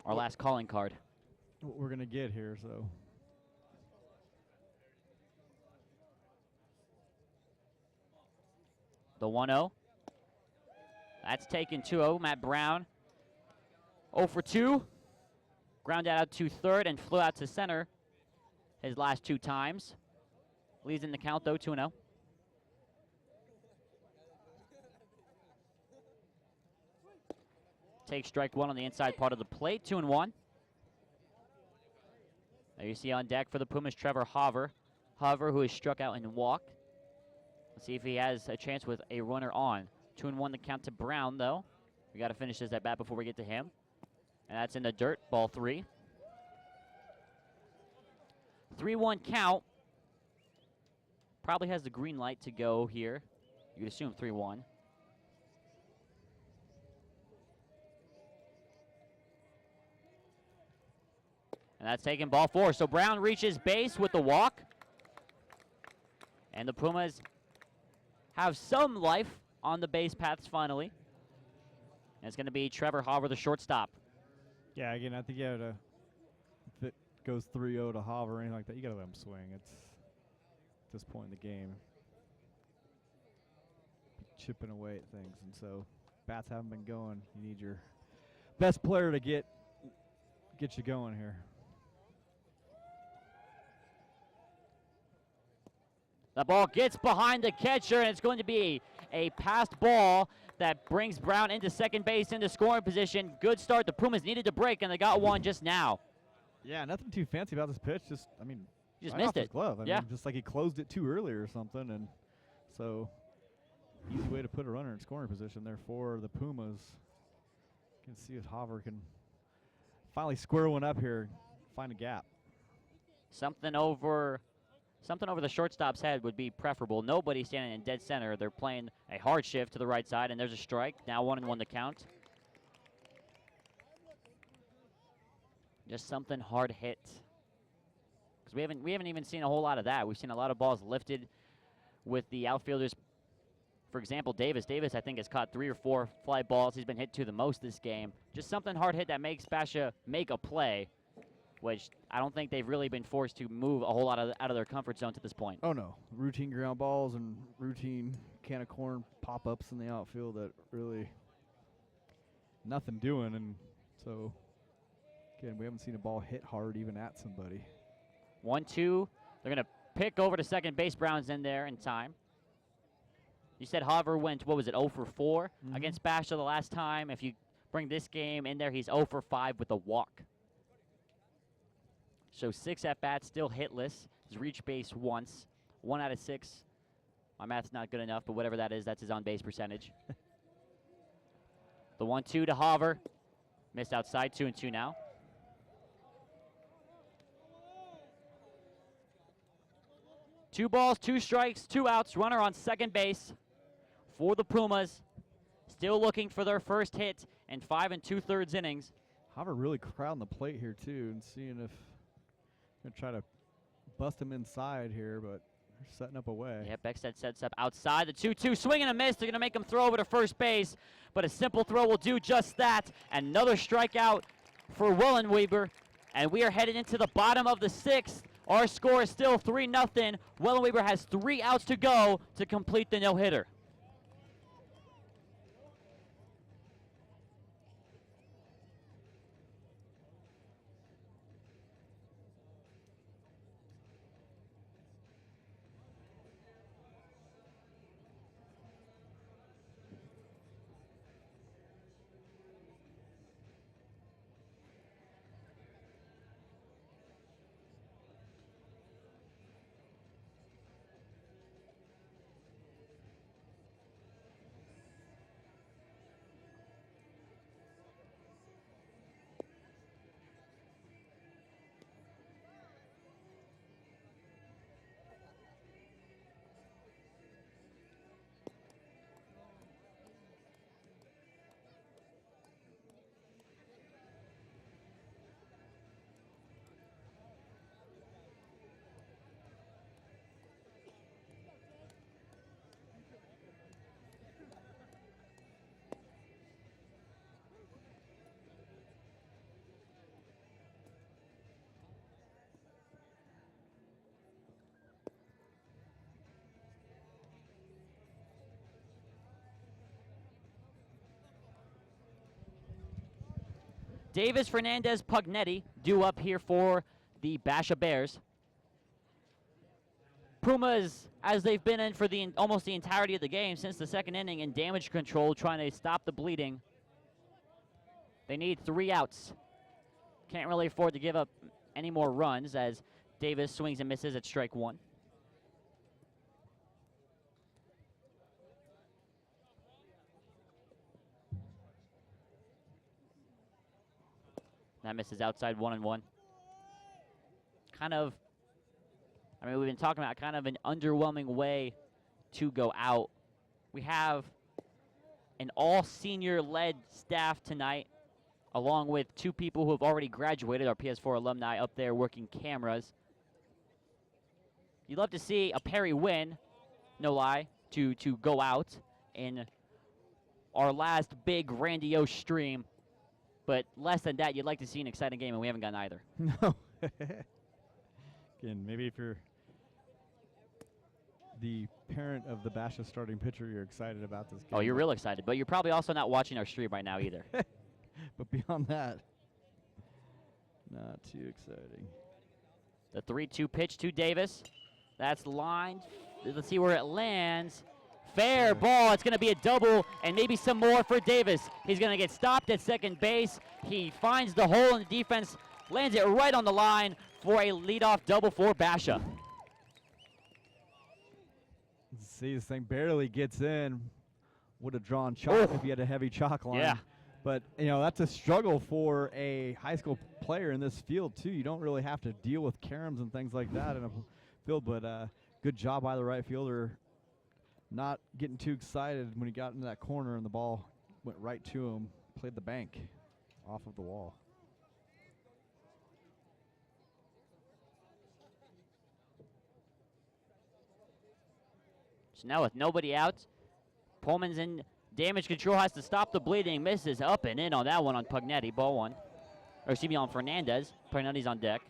last calling card. What we're gonna get here. So the 1-0. That's taken 2-0. Matt Brown 0 for 2. Grounded out to third and flew out to center his last 2 times. Leads in the count, though, 2-0. Take strike 1 on the inside part of the plate, 2-1. There you see on deck for the Pumas, Trevor Hover. Hover, who has struck out and walked. Let's see if he has a chance with a runner on. 2-1 the count to Brown, though. We got to finish this at bat before we get to him. And that's in the dirt, ball 3. 3-1 count. Probably has the green light to go here. You'd assume 3-1. And that's taken ball 4. So Brown reaches base with the walk. And the Pumas have some life on the base paths finally. And it's going to be Trevor Hover, the shortstop. yeah, again, I think you have to, if it goes 3-0 to Hover or anything like that, you gotta let him swing. It's at this point in the game, chipping away at things, and so bats haven't been going. You need your best player to get you going here. The ball gets behind the catcher, and it's going to be a passed ball that brings Brown into second base into scoring position. Good start. The Pumas needed to break, and they got one just now. Yeah, nothing too fancy about this pitch. Just, I mean, He just right missed off his it. glove. I Yeah. mean, just like he closed it too early or something, and so easy way to put a runner in scoring position there for the Pumas. You can see if Hover can finally square one up here, find a gap. Something over the shortstop's head would be preferable. Nobody standing in dead center. They're playing a hard shift to the right side, and there's a strike. Now 1-1 to count. Just something hard hit. Because we haven't even seen a whole lot of that. We've seen a lot of balls lifted with the outfielders. For example, Davis. Davis, I think, has caught 3 or 4 fly balls. He's been hit to the most this game. Just something hard hit that makes Basha make a play, which I don't think they've really been forced to move a whole lot out of their comfort zone to this point. Oh, no. Routine ground balls and routine can of corn pop-ups in the outfield that really nothing doing. And so, again, we haven't seen a ball hit hard even at somebody. 1-2. They're going to pick over to second base. Brown's in there in time. You said Hover went, what was it, 0 for 4 against Basha the last time. If you bring this game in there, he's 0 for 5 with a walk. So 6 at-bats, still hitless. He's reached base once. 1 out of 6. My math's not good enough, but whatever that is, that's his on-base percentage. The 1-2 to Hover. Missed outside, 2-2 now. Two balls, 2 strikes, 2 outs. Runner on second base for the Pumas. Still looking for their first hit in 5 2/3 innings. Hover really crowding the plate here too, and seeing if gonna try to bust him inside here, but they're setting up away. Yeah, Beckstead sets up outside. The 2-2 swing and a miss. They're going to make him throw over to first base, but a simple throw will do just that. Another strikeout for Wellenweber, and we are headed into the bottom of the 6th. Our score is still 3-0. Wellenweber has 3 outs to go to complete the no-hitter. Davis, Fernandez, Pugnetti due up here for the Basha Bears. Pumas, as they've been in for almost the entirety of the game since the 2nd inning, in damage control, trying to stop the bleeding. They need 3 outs. Can't really afford to give up any more runs as Davis swings and misses at strike 1. That misses outside, 1-1. We've been talking about kind of an underwhelming way to go out. We have an all-senior-led staff tonight, along with 2 people who have already graduated, our PS4 alumni up there working cameras. You'd love to see a Perry win, no lie, to go out in our last big grandiose stream. But less than that, you'd like to see an exciting game, and we haven't gotten either. No. Again, maybe if you're the parent of the Basha starting pitcher, you're excited about this game. Oh, you're real excited, but you're probably also not watching our stream right now either. But beyond that, not too exciting. The 3-2 pitch to Davis. That's lined. Let's see where it lands. Fair ball. It's going to be a double and maybe some more for Davis. He's going to get stopped at second base. He finds the hole in the defense, lands it right on the line for a leadoff double for Basha. See, this thing barely gets in. Would have drawn chalk if he had a heavy chalk line. Yeah. But, that's a struggle for a high school player in this field, too. You don't really have to deal with caroms and things like that in a field, but good job by the right fielder. Not getting too excited when he got into that corner and the ball went right to him. Played the bank off of the wall. So now with nobody out, Pullman's in damage control, has to stop the bleeding. Misses up and in on that one on Pugnetti. Ball 1. Or excuse me, on Fernandez. Pugnetti's on deck.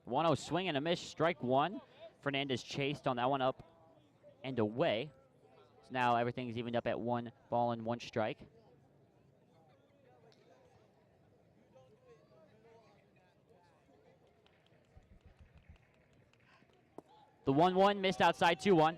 One-0 swing and a miss, strike 1. Fernandez chased on that one up and away. So now everything's evened up at 1 ball and 1 strike. The 1-1 missed outside, 2-1.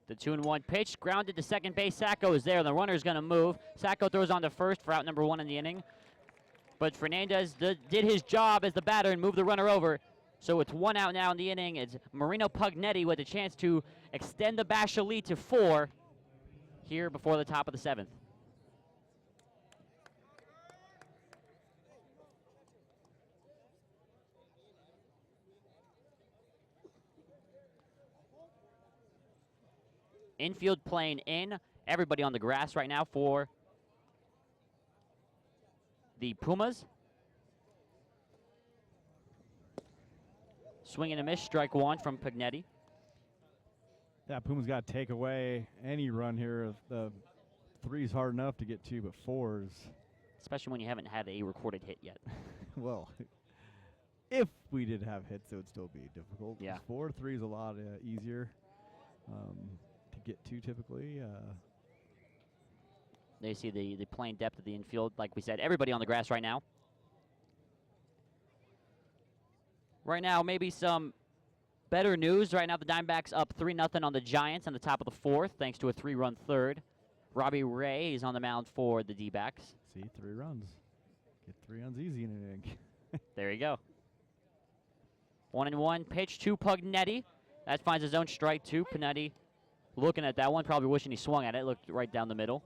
The 2-1 pitch, grounded to second base. Sacco is there. The runner's going to move. Sacco throws on to first for out number 1 in the inning. But Fernandez did his job as the batter and moved the runner over. So it's 1 out now in the inning. It's Marino Pugnetti with a chance to extend the Basha lead to 4 here before the top of the 7th. Infield playing in. Everybody on the grass right now for the Pumas. Swing and a miss, strike 1 from Pugnetti. Yeah, Pumas got to take away any run here. The 3's hard enough to get 2, but 4's. Especially when you haven't had a recorded hit yet. Well, if we did have hits, it would still be difficult. Yeah. 4, 3's a lot easier to get to typically. They see the playing depth of the infield. Like we said, everybody on the grass right now. Right now, maybe some better news. Right now, the Diamondbacks up 3-0 on the Giants on the top of the 4th, thanks to a 3-run third. Robbie Ray is on the mound for the D-backs. See, 3 runs. Get 3 runs easy in an inning. There you go. 1-1 pitch to Pugnetti. That finds his own strike 2. Pugnetti looking at that one, probably wishing he swung at it. Looked right down the middle.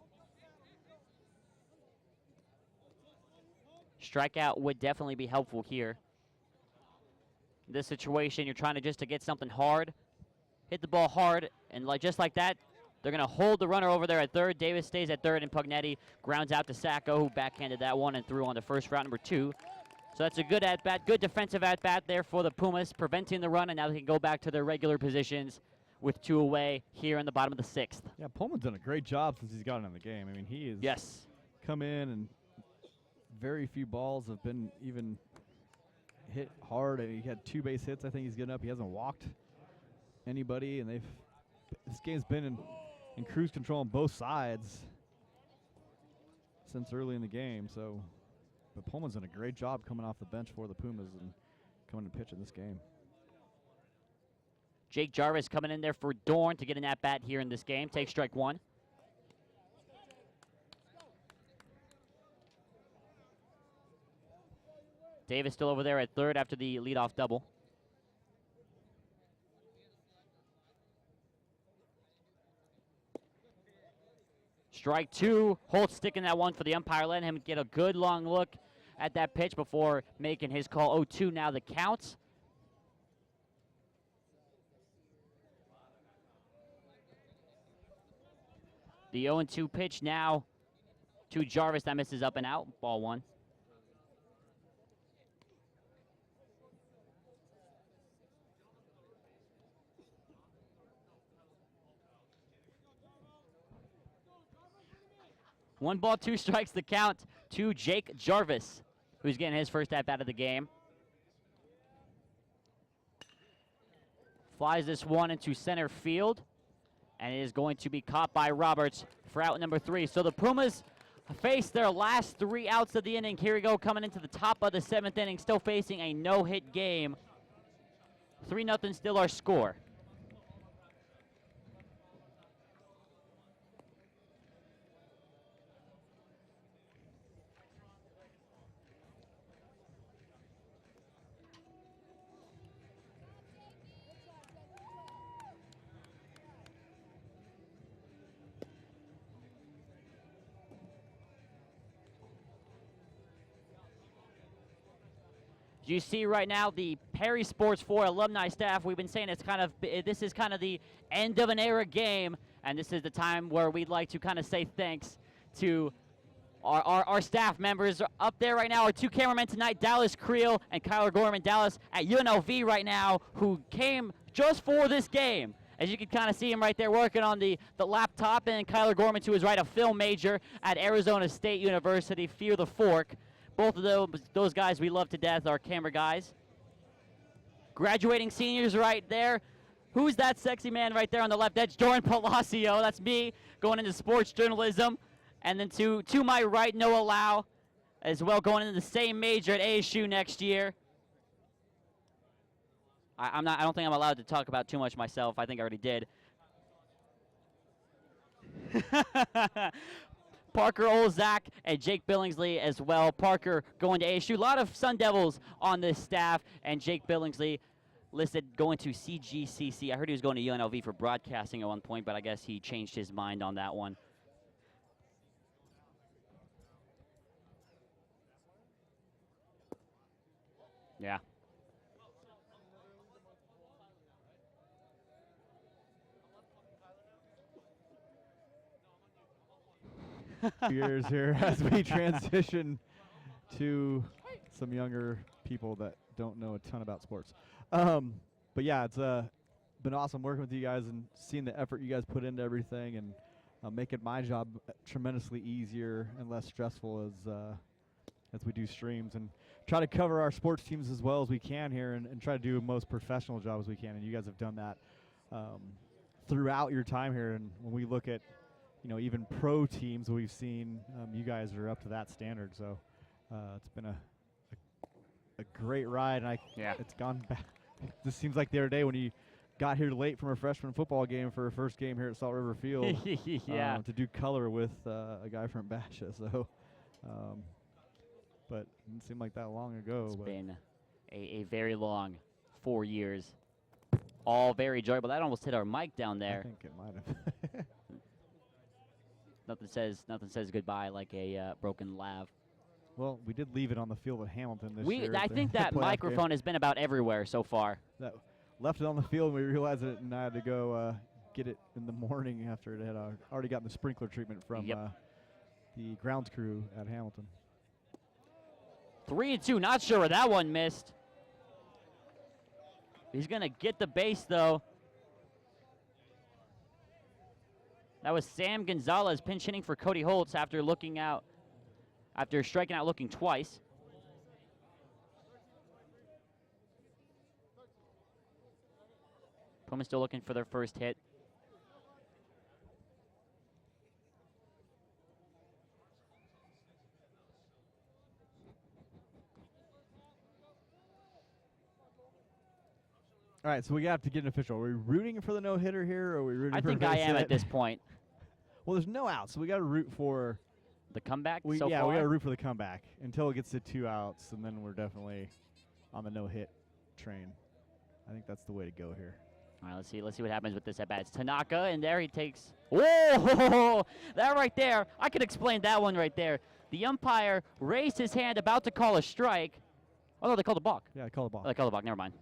Strikeout would definitely be helpful here. In this situation, you're trying to just to get something hard, hit the ball hard, and just like that, they're going to hold the runner over there at third. Davis stays at third, and Pugnetti grounds out to Sacco, who backhanded that one and threw on the first for out number 2. So that's a good at-bat, good defensive at-bat there for the Pumas, preventing the run, and now they can go back to their regular positions with 2 away here in the bottom of the 6th. Yeah, Pullman's done a great job since he's gotten in the game. I mean, he is come in, and very few balls have been even hit hard. He had 2 base hits. I think he's getting up. He hasn't walked anybody, and this game's been in cruise control on both sides since early in the game. So, but Pullman's done a great job coming off the bench for the Pumas and coming to pitch in this game. Jake Jarvis coming in there for Dorn to get an at-bat here in this game. Takes strike 1. Davis still over there at third after the leadoff double. Strike 2. Holt sticking that one for the umpire, letting him get a good long look at that pitch before making his call. 0-2 now the count. The 0-2 pitch now to Jarvis. That misses up and out. Ball 1. One ball, 2 strikes, the count to Jake Jarvis, who's getting his first at-bat of the game. Flies this one into center field, and it is going to be caught by Roberts for out number 3. So the Pumas face their last 3 outs of the inning. Here we go, coming into the top of the 7th inning, still facing a no-hit game. 3-0 still our score. You see right now the Perry Sports 4 alumni staff. We've been saying this is kind of the end of an era game, and this is the time where we'd like to kind of say thanks to our staff members. Up there right now are 2 cameramen tonight, Dallas Creel and Kyler Gorman. Dallas at UNLV right now, who came just for this game. As you can kind of see him right there working on the laptop, and Kyler Gorman, who is a film major at Arizona State University, Fear the Fork. Both of those guys we love to death, our camera guys. Graduating seniors right there. Who's that sexy man right there on the left? That's Jordan Palacio. That's me going into sports journalism. And then to my right, Noah Lau, as well, going into the same major at ASU next year. I don't think I'm allowed to talk about too much myself. I think I already did. Parker Olzak and Jake Billingsley as well. Parker going to ASU. A lot of Sun Devils on this staff, and Jake Billingsley listed going to CGCC. I heard he was going to UNLV for broadcasting at one point, but I guess he changed his mind on that one. Yeah. Years here as we transition to some younger people that don't know a ton about sports. But yeah, it's been awesome working with you guys and seeing the effort you guys put into everything, and making my job tremendously easier and less stressful as we do streams and try to cover our sports teams as well as we can here, and try to do the most professional job as we can. And you guys have done that throughout your time here. And when we look at even pro teams we've seen, you guys are up to that standard. So it's been a great ride, and it's gone back. This seems like the other day when you got here late from a freshman football game for a first game here at Salt River Field. To do color with a guy from Basha. So, but it didn't seem like that long ago. It's been a very long 4 years. All very enjoyable. That almost hit our mic down there. I think it might have. Nothing says goodbye like a broken lav. Well, we did leave it on the field at Hamilton this year. I think that microphone has been about everywhere so far. That left it on the field, and we realized it, and I had to go get it in the morning after it had already gotten the sprinkler treatment from the grounds crew at Hamilton. 3-2, not sure where that one missed. He's going to get the base, though. That was Sam Gonzalez pinch hitting for Cody Holtz after striking out looking twice. Puma's still looking for their first hit. All right, so we have to get an official. Are we rooting for the no-hitter here, or are we rooting I for think I am at this point. Well, there's no outs, so we got to root for the comeback we far? got to root for the comeback until it gets to 2 outs, and then we're definitely on the no-hit train. I think that's the way to go here. All right, let's see what happens with this at-bat. It's Tanaka, and there he takes. Whoa! That right there, I could explain that one right there. The umpire raised his hand about to call a strike. Oh, no, they called a balk. Yeah, they called a balk. Oh, they called a balk. Never mind.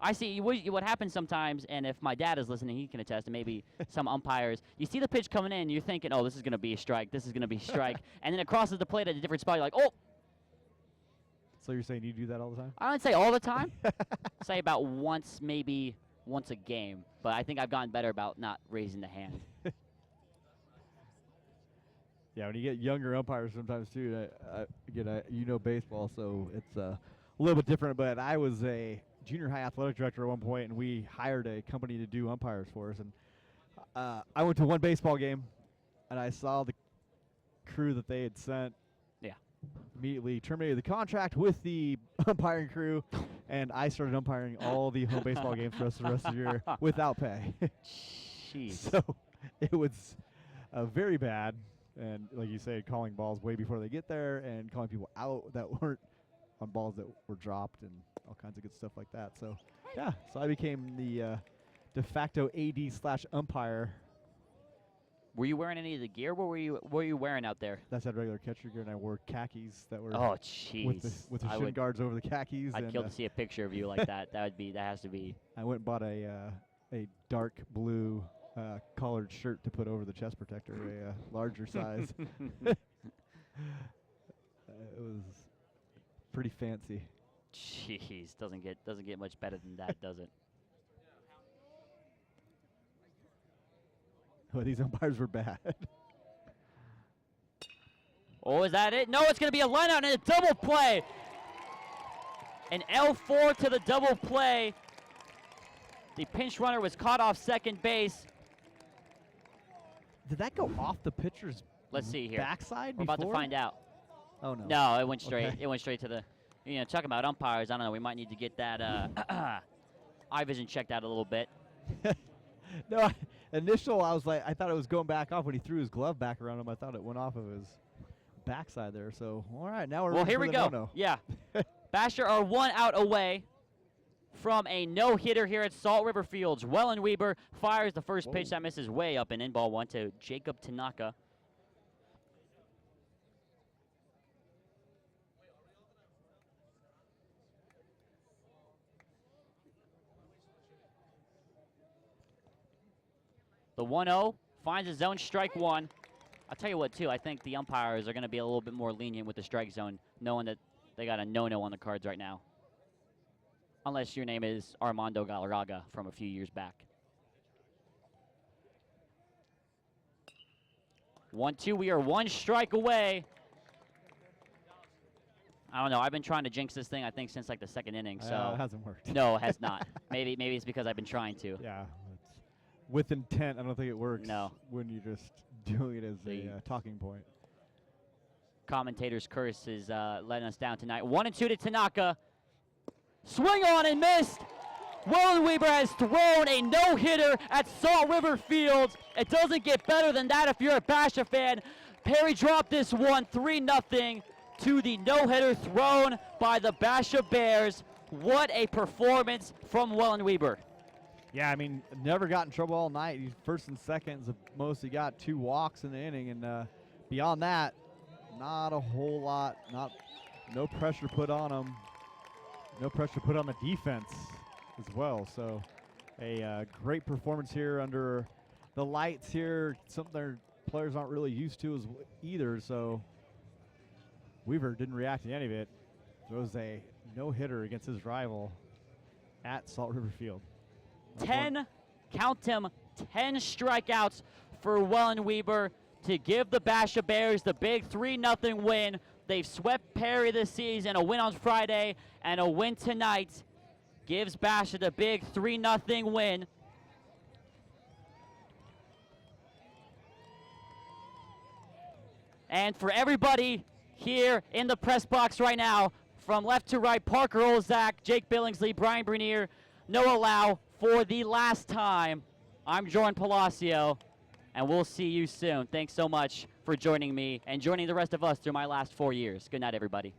I see what happens sometimes, and if my dad is listening, he can attest, and maybe some umpires, you see the pitch coming in, you're thinking, oh, this is going to be a strike, this is going to be a strike, and then it crosses the plate at a different spot, you're like, oh! So you're saying you do that all the time? I don't say all the time. Say about once, maybe once a game, but I think I've gotten better about not raising the hand. Yeah, when you get younger umpires sometimes, too, you know baseball, so it's a little bit different, but I was a junior high athletic director at one point, and we hired a company to do umpires for us. And I went to one baseball game, and I saw the crew that they had sent. Yeah. Immediately terminated the contract with the umpiring crew, and I started umpiring all the home baseball games for the rest of the year without pay. Jeez. So it was very bad, and like you say, calling balls way before they get there, and calling people out that weren't on balls that were dropped, and all kinds of good stuff like that. So, yeah, so I became the de facto AD/umpire. Were you wearing any of the gear? What were you wearing out there? That's had regular catcher gear, and I wore khakis that were jeez, with the shin guards over the khakis. I'd kill to see a picture of you like that. That has to be. I went and bought a dark blue collared shirt to put over the chest protector, a larger size. It was pretty fancy. Jeez, doesn't get much better than that, does it? Well, these umpires were bad. Oh, is that it? No, it's going to be a line out and a double play. An L4 to the double play. The pinch runner was caught off second base. Did that go off the pitcher's Let's see here. backside We're about to find out. Oh, no. No, it went straight. Okay. It went straight to the, talking about umpires, I don't know, we might need to get that eye vision checked out a little bit. No, initial, I was like, I thought it was going back off when he threw his glove back around him. I thought it went off of his backside there. So, all right, now we're Well, ready here for we the go. no-no. Yeah. Basha are 1 out away from a no-hitter here at Salt River Fields. Wellenweber fires the first pitch that misses way up and in, ball 1 to Jacob Tanaka. The 1-0 finds his zone, strike 1. I'll tell you what, too, I think the umpires are going to be a little bit more lenient with the strike zone, knowing that they got a no-no on the cards right now. Unless your name is Armando Galarraga from a few years back. 1-2, we are 1 strike away. I don't know, I've been trying to jinx this thing, I think, since like the 2nd inning, so. It hasn't worked. No, it has not. maybe it's because I've been trying to. Yeah, with intent, I don't think it works. No. When you're just doing it as a talking point. Commentator's curse is letting us down tonight. 1-2 to Tanaka. Swing on and missed. Wellenweber has thrown a no-hitter at Salt River Fields. It doesn't get better than that if you're a Basha fan. Perry dropped this one 3-0 to the no-hitter thrown by the Basha Bears. What a performance from Wellenweber. Yeah, I mean, never got in trouble all night. He's first and seconds, the most he got 2 walks in the inning, and beyond that, not a whole lot. No pressure put on him. No pressure put on the defense as well. So, a great performance here under the lights here. Something their players aren't really used to either. So, Weaver didn't react to any of it. Throws a no-hitter against his rival at Salt River Field. 10, count him, 10 strikeouts for Wellenweber to give the Basha Bears the big 3-0 win. They've swept Perry this season, a win on Friday, and a win tonight gives Basha the big 3-0 win. And for everybody here in the press box right now, from left to right, Parker Olzak, Jake Billingsley, Brian Bernier, Noah Lau, for the last time, I'm Jordan Palacio, and we'll see you soon. Thanks so much for joining me and joining the rest of us through my last 4 years. Good night, everybody.